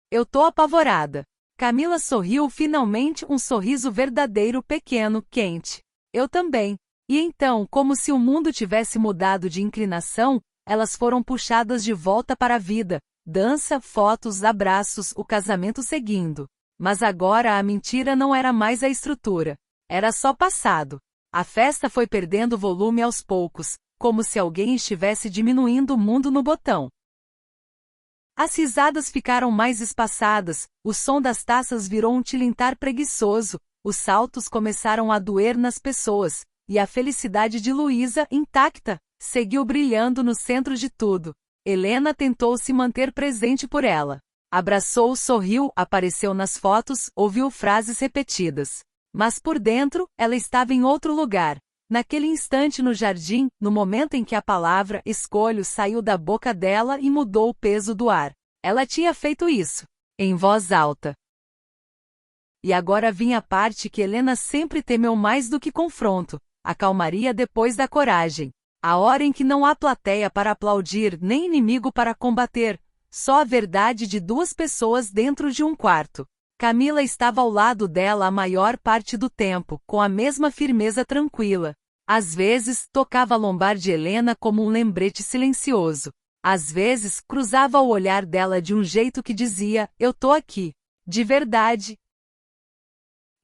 Eu tô apavorada. Camila sorriu finalmente, um sorriso verdadeiro, pequeno, quente. Eu também. E então, como se o mundo tivesse mudado de inclinação, elas foram puxadas de volta para a vida. Dança, fotos, abraços, o casamento seguindo. Mas agora a mentira não era mais a estrutura. Era só passado. A festa foi perdendo volume aos poucos, como se alguém estivesse diminuindo o mundo no botão. As risadas ficaram mais espaçadas, o som das taças virou um tilintar preguiçoso, os saltos começaram a doer nas pessoas, e a felicidade de Luísa, intacta, seguiu brilhando no centro de tudo. Helena tentou se manter presente por ela. Abraçou, sorriu, apareceu nas fotos, ouviu frases repetidas. Mas por dentro, ela estava em outro lugar. Naquele instante no jardim, no momento em que a palavra escolho saiu da boca dela e mudou o peso do ar. Ela tinha feito isso, em voz alta. E agora vinha a parte que Helena sempre temeu mais do que confronto, a calmaria depois da coragem. A hora em que não há plateia para aplaudir nem inimigo para combater, só a verdade de duas pessoas dentro de um quarto. Camila estava ao lado dela a maior parte do tempo, com a mesma firmeza tranquila. Às vezes, tocava a lombar de Helena como um lembrete silencioso. Às vezes, cruzava o olhar dela de um jeito que dizia, eu tô aqui. De verdade.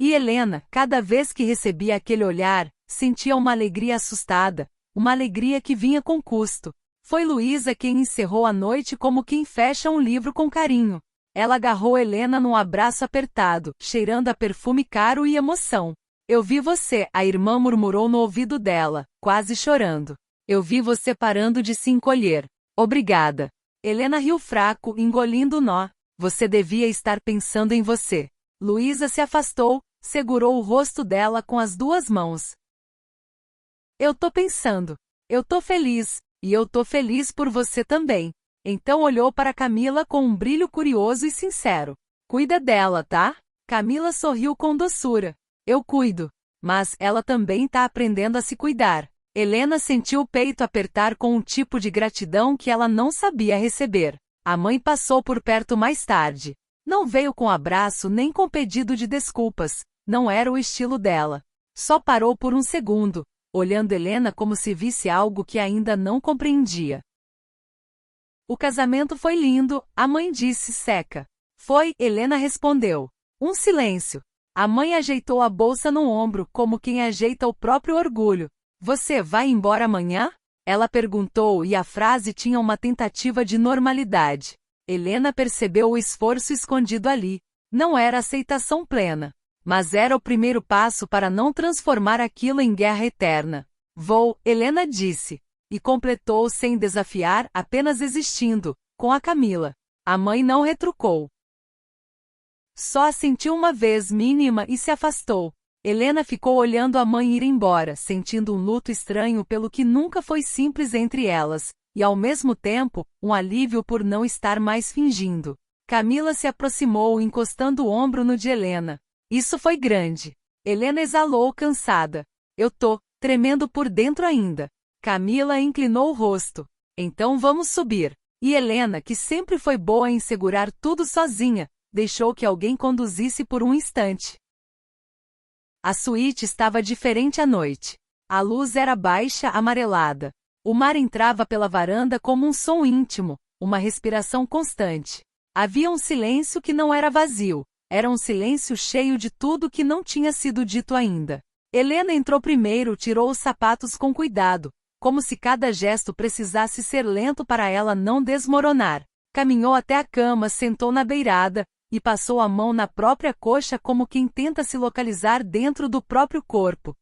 E Helena, cada vez que recebia aquele olhar, sentia uma alegria assustada, uma alegria que vinha com custo. Foi Luísa quem encerrou a noite como quem fecha um livro com carinho. Ela agarrou Helena num abraço apertado, cheirando a perfume caro e emoção. Eu vi você, a irmã murmurou no ouvido dela, quase chorando. Eu vi você parando de se encolher. Obrigada. Helena riu fraco, engolindo o nó. Você devia estar pensando em você. Luísa se afastou, segurou o rosto dela com as duas mãos. Eu tô pensando. Eu tô feliz. E eu tô feliz por você também. Então olhou para Camila com um brilho curioso e sincero. Cuida dela, tá? Camila sorriu com doçura. Eu cuido. Mas ela também tá aprendendo a se cuidar. Helena sentiu o peito apertar com um tipo de gratidão que ela não sabia receber. A mãe passou por perto mais tarde. Não veio com abraço nem com pedido de desculpas, não era o estilo dela. Só parou por um segundo, olhando Helena como se visse algo que ainda não compreendia. O casamento foi lindo, a mãe disse seca. Foi, Helena respondeu. Um silêncio. A mãe ajeitou a bolsa no ombro como quem ajeita o próprio orgulho. Você vai embora amanhã? Ela perguntou e a frase tinha uma tentativa de normalidade. Helena percebeu o esforço escondido ali. Não era aceitação plena, mas era o primeiro passo para não transformar aquilo em guerra eterna. Vou, Helena disse. E completou sem desafiar, apenas existindo, com a Camila. A mãe não retrucou. Só assentiu uma vez mínima e se afastou. Helena ficou olhando a mãe ir embora, sentindo um luto estranho pelo que nunca foi simples entre elas, e ao mesmo tempo, um alívio por não estar mais fingindo. Camila se aproximou encostando o ombro no de Helena. Isso foi grande. Helena exalou cansada. Eu tô tremendo por dentro ainda. Camila inclinou o rosto. Então vamos subir. E Helena, que sempre foi boa em segurar tudo sozinha, deixou que alguém conduzisse por um instante. A suíte estava diferente à noite. A luz era baixa, amarelada. O mar entrava pela varanda como um som íntimo, uma respiração constante. Havia um silêncio que não era vazio, era um silêncio cheio de tudo que não tinha sido dito ainda. Helena entrou primeiro, tirou os sapatos com cuidado, como se cada gesto precisasse ser lento para ela não desmoronar. Caminhou até a cama, sentou na beirada, e passou a mão na própria coxa como quem tenta se localizar dentro do próprio corpo.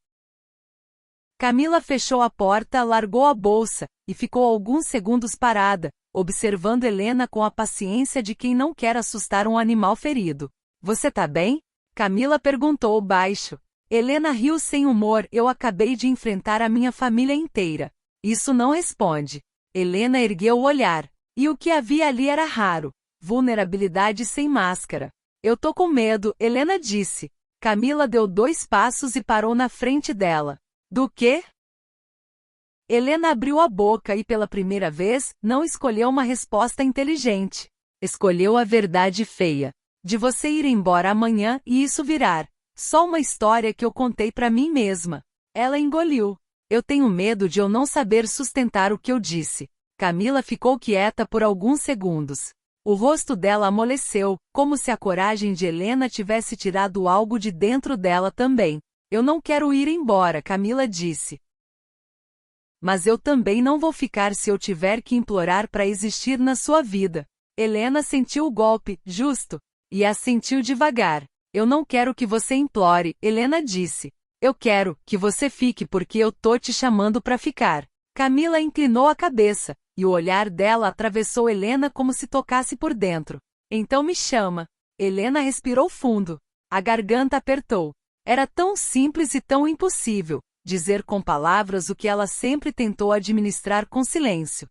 Camila fechou a porta, largou a bolsa, e ficou alguns segundos parada, observando Helena com a paciência de quem não quer assustar um animal ferido. Você tá bem? Camila perguntou baixo. Helena riu sem humor. Eu acabei de enfrentar a minha família inteira. Isso não responde. Helena ergueu o olhar. E o que havia ali era raro. Vulnerabilidade sem máscara. Eu tô com medo, Helena disse. Camila deu 2 passos e parou na frente dela. Do quê? Helena abriu a boca e pela primeira vez, não escolheu uma resposta inteligente. Escolheu a verdade feia. De você ir embora amanhã e isso virar só uma história que eu contei pra mim mesma. Ela engoliu. Eu tenho medo de eu não saber sustentar o que eu disse. Camila ficou quieta por alguns segundos. O rosto dela amoleceu, como se a coragem de Helena tivesse tirado algo de dentro dela também. Eu não quero ir embora, Camila disse. Mas eu também não vou ficar se eu tiver que implorar para existir na sua vida. Helena sentiu o golpe, justo, e assentiu devagar. Eu não quero que você implore, Helena disse. Eu quero que você fique porque eu tô te chamando para ficar. Camila inclinou a cabeça, e o olhar dela atravessou Helena como se tocasse por dentro. Então me chama. Helena respirou fundo. A garganta apertou. Era tão simples e tão impossível, dizer com palavras o que ela sempre tentou administrar com silêncio.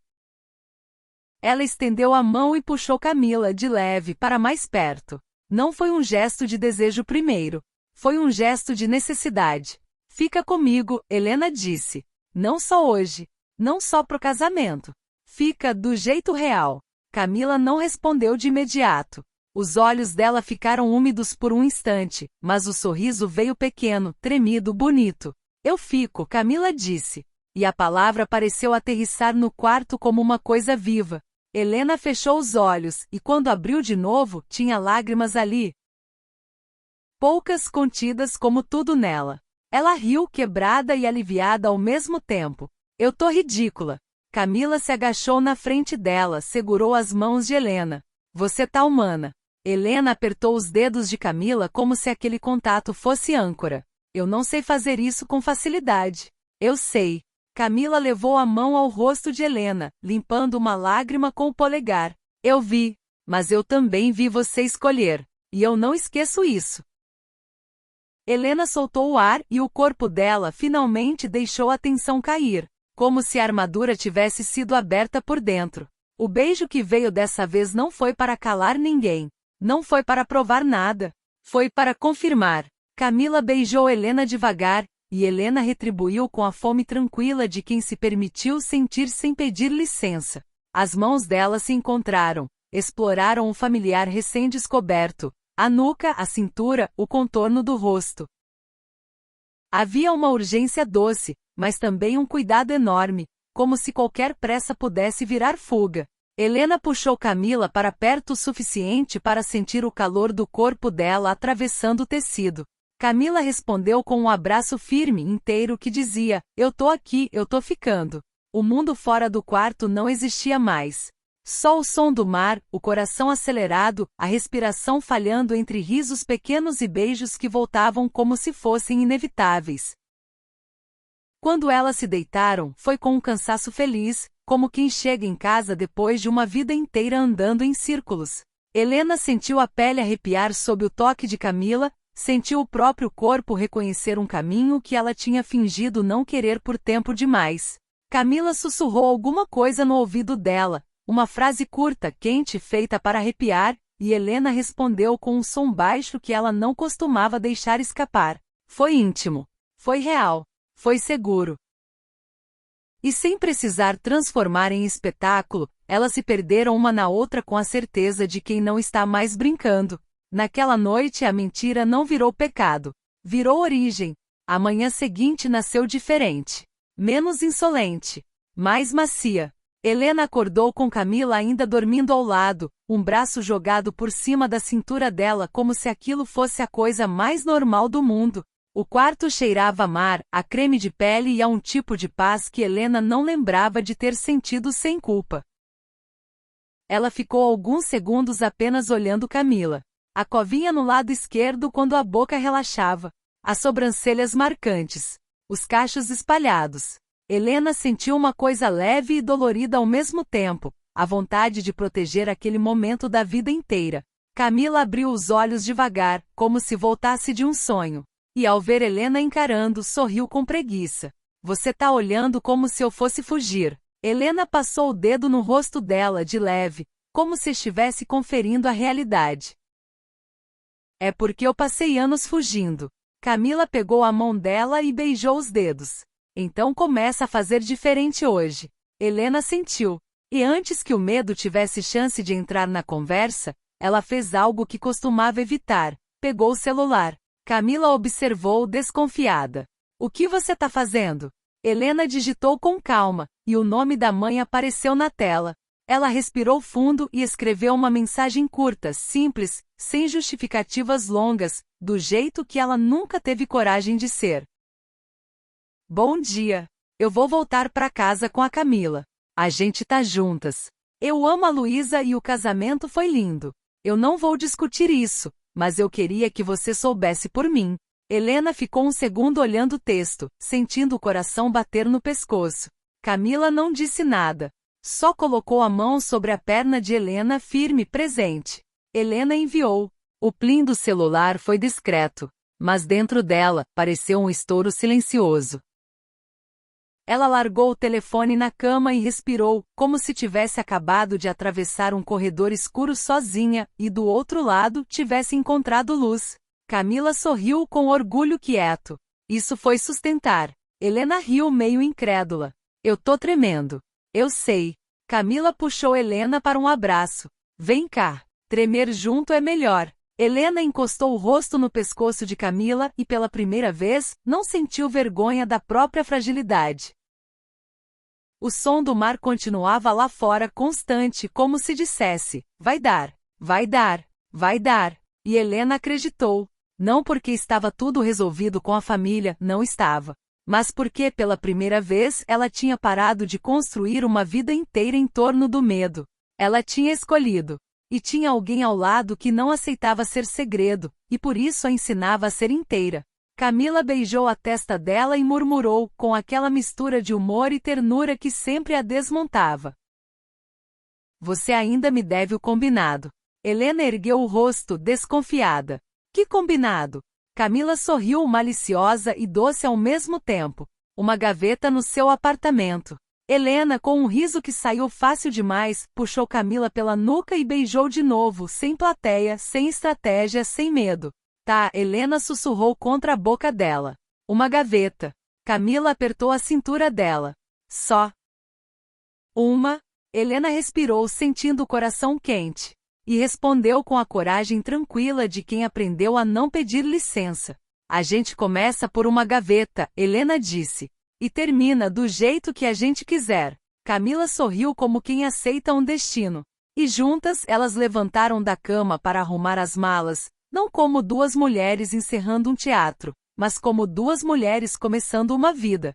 Ela estendeu a mão e puxou Camila de leve para mais perto. Não foi um gesto de desejo primeiro. Foi um gesto de necessidade. Fica comigo, Helena disse. Não só hoje. Não só pro casamento. Fica do jeito real. Camila não respondeu de imediato. Os olhos dela ficaram úmidos por um instante, mas o sorriso veio pequeno, tremido, bonito. Eu fico, Camila disse. E a palavra pareceu aterrissar no quarto como uma coisa viva. Helena fechou os olhos, e quando abriu de novo, tinha lágrimas ali. Poucas contidas como tudo nela. Ela riu, quebrada e aliviada ao mesmo tempo. Eu tô ridícula. Camila se agachou na frente dela, segurou as mãos de Helena. Você tá humana. Helena apertou os dedos de Camila como se aquele contato fosse âncora. Eu não sei fazer isso com facilidade. Eu sei. Camila levou a mão ao rosto de Helena, limpando uma lágrima com o polegar. Eu vi, mas eu também vi você escolher, e eu não esqueço isso. Helena soltou o ar e o corpo dela finalmente deixou a tensão cair, como se a armadura tivesse sido aberta por dentro. O beijo que veio dessa vez não foi para calar ninguém, não foi para provar nada, foi para confirmar. Camila beijou Helena devagar, e Helena retribuiu com a fome tranquila de quem se permitiu sentir sem pedir licença. As mãos dela se encontraram, exploraram o familiar recém-descoberto, a nuca, a cintura, o contorno do rosto. Havia uma urgência doce, mas também um cuidado enorme, como se qualquer pressa pudesse virar fuga. Helena puxou Camila para perto o suficiente para sentir o calor do corpo dela atravessando o tecido. Camila respondeu com um abraço firme inteiro que dizia: "Eu tô aqui, eu tô ficando." O mundo fora do quarto não existia mais. Só o som do mar, o coração acelerado, a respiração falhando entre risos pequenos e beijos que voltavam como se fossem inevitáveis. Quando elas se deitaram, foi com um cansaço feliz, como quem chega em casa depois de uma vida inteira andando em círculos. Helena sentiu a pele arrepiar sob o toque de Camila, sentiu o próprio corpo reconhecer um caminho que ela tinha fingido não querer por tempo demais. Camila sussurrou alguma coisa no ouvido dela, uma frase curta, quente, feita para arrepiar, e Helena respondeu com um som baixo que ela não costumava deixar escapar. Foi íntimo. Foi real. Foi seguro. E sem precisar transformar em espetáculo, elas se perderam uma na outra com a certeza de quem não está mais brincando. Naquela noite a mentira não virou pecado. Virou origem. A manhã seguinte nasceu diferente. Menos insolente. Mais macia. Helena acordou com Camila ainda dormindo ao lado, um braço jogado por cima da cintura dela como se aquilo fosse a coisa mais normal do mundo. O quarto cheirava a mar, a creme de pele e a um tipo de paz que Helena não lembrava de ter sentido sem culpa. Ela ficou alguns segundos apenas olhando Camila. A covinha no lado esquerdo quando a boca relaxava. As sobrancelhas marcantes. Os cachos espalhados. Helena sentiu uma coisa leve e dolorida ao mesmo tempo, a vontade de proteger aquele momento da vida inteira. Camila abriu os olhos devagar, como se voltasse de um sonho. E ao ver Helena encarando, sorriu com preguiça. "Você tá olhando como se eu fosse fugir." Helena passou o dedo no rosto dela de leve, como se estivesse conferindo a realidade. "É porque eu passei anos fugindo." Camila pegou a mão dela e beijou os dedos. "Então começa a fazer diferente hoje." Helena sentiu. E antes que o medo tivesse chance de entrar na conversa, ela fez algo que costumava evitar. Pegou o celular. Camila observou desconfiada. "O que você tá fazendo?" Helena digitou com calma, e o nome da mãe apareceu na tela. Ela respirou fundo e escreveu uma mensagem curta, simples, sem justificativas longas, do jeito que ela nunca teve coragem de ser. "Bom dia. Eu vou voltar pra casa com a Camila. A gente tá juntas. Eu amo a Luísa e o casamento foi lindo. Eu não vou discutir isso, mas eu queria que você soubesse por mim." Helena ficou um segundo olhando o texto, sentindo o coração bater no pescoço. Camila não disse nada. Só colocou a mão sobre a perna de Helena firme presente. Helena enviou. O plim do celular foi discreto, mas dentro dela, pareceu um estouro silencioso. Ela largou o telefone na cama e respirou, como se tivesse acabado de atravessar um corredor escuro sozinha, e do outro lado tivesse encontrado luz. Camila sorriu com orgulho quieto. Isso foi sustentar. Helena riu meio incrédula. "Eu tô tremendo." "Eu sei." Camila puxou Helena para um abraço. "Vem cá. Tremer junto é melhor." Helena encostou o rosto no pescoço de Camila e pela primeira vez, não sentiu vergonha da própria fragilidade. O som do mar continuava lá fora constante, como se dissesse: "Vai dar, vai dar, vai dar." E Helena acreditou. Não porque estava tudo resolvido com a família, não estava. Mas porque pela primeira vez ela tinha parado de construir uma vida inteira em torno do medo. Ela tinha escolhido. E tinha alguém ao lado que não aceitava ser segredo, e por isso a ensinava a ser inteira. Camila beijou a testa dela e murmurou, com aquela mistura de humor e ternura que sempre a desmontava: "Você ainda me deve o combinado." Helena ergueu o rosto, desconfiada. "Que combinado?" Camila sorriu maliciosa e doce ao mesmo tempo. "Uma gaveta no seu apartamento." Helena, com um riso que saiu fácil demais, puxou Camila pela nuca e beijou de novo, sem plateia, sem estratégia, sem medo. "Tá," Helena sussurrou contra a boca dela. "Uma gaveta." Camila apertou a cintura dela. "Só uma?" Helena respirou, sentindo o coração quente. E respondeu com a coragem tranquila de quem aprendeu a não pedir licença. A gente começa por uma gaveta, Helena disse. E termina do jeito que a gente quiser. Camila sorriu como quem aceita um destino. E juntas elas levantaram da cama para arrumar as malas, não como duas mulheres encerrando um teatro, mas como duas mulheres começando uma vida.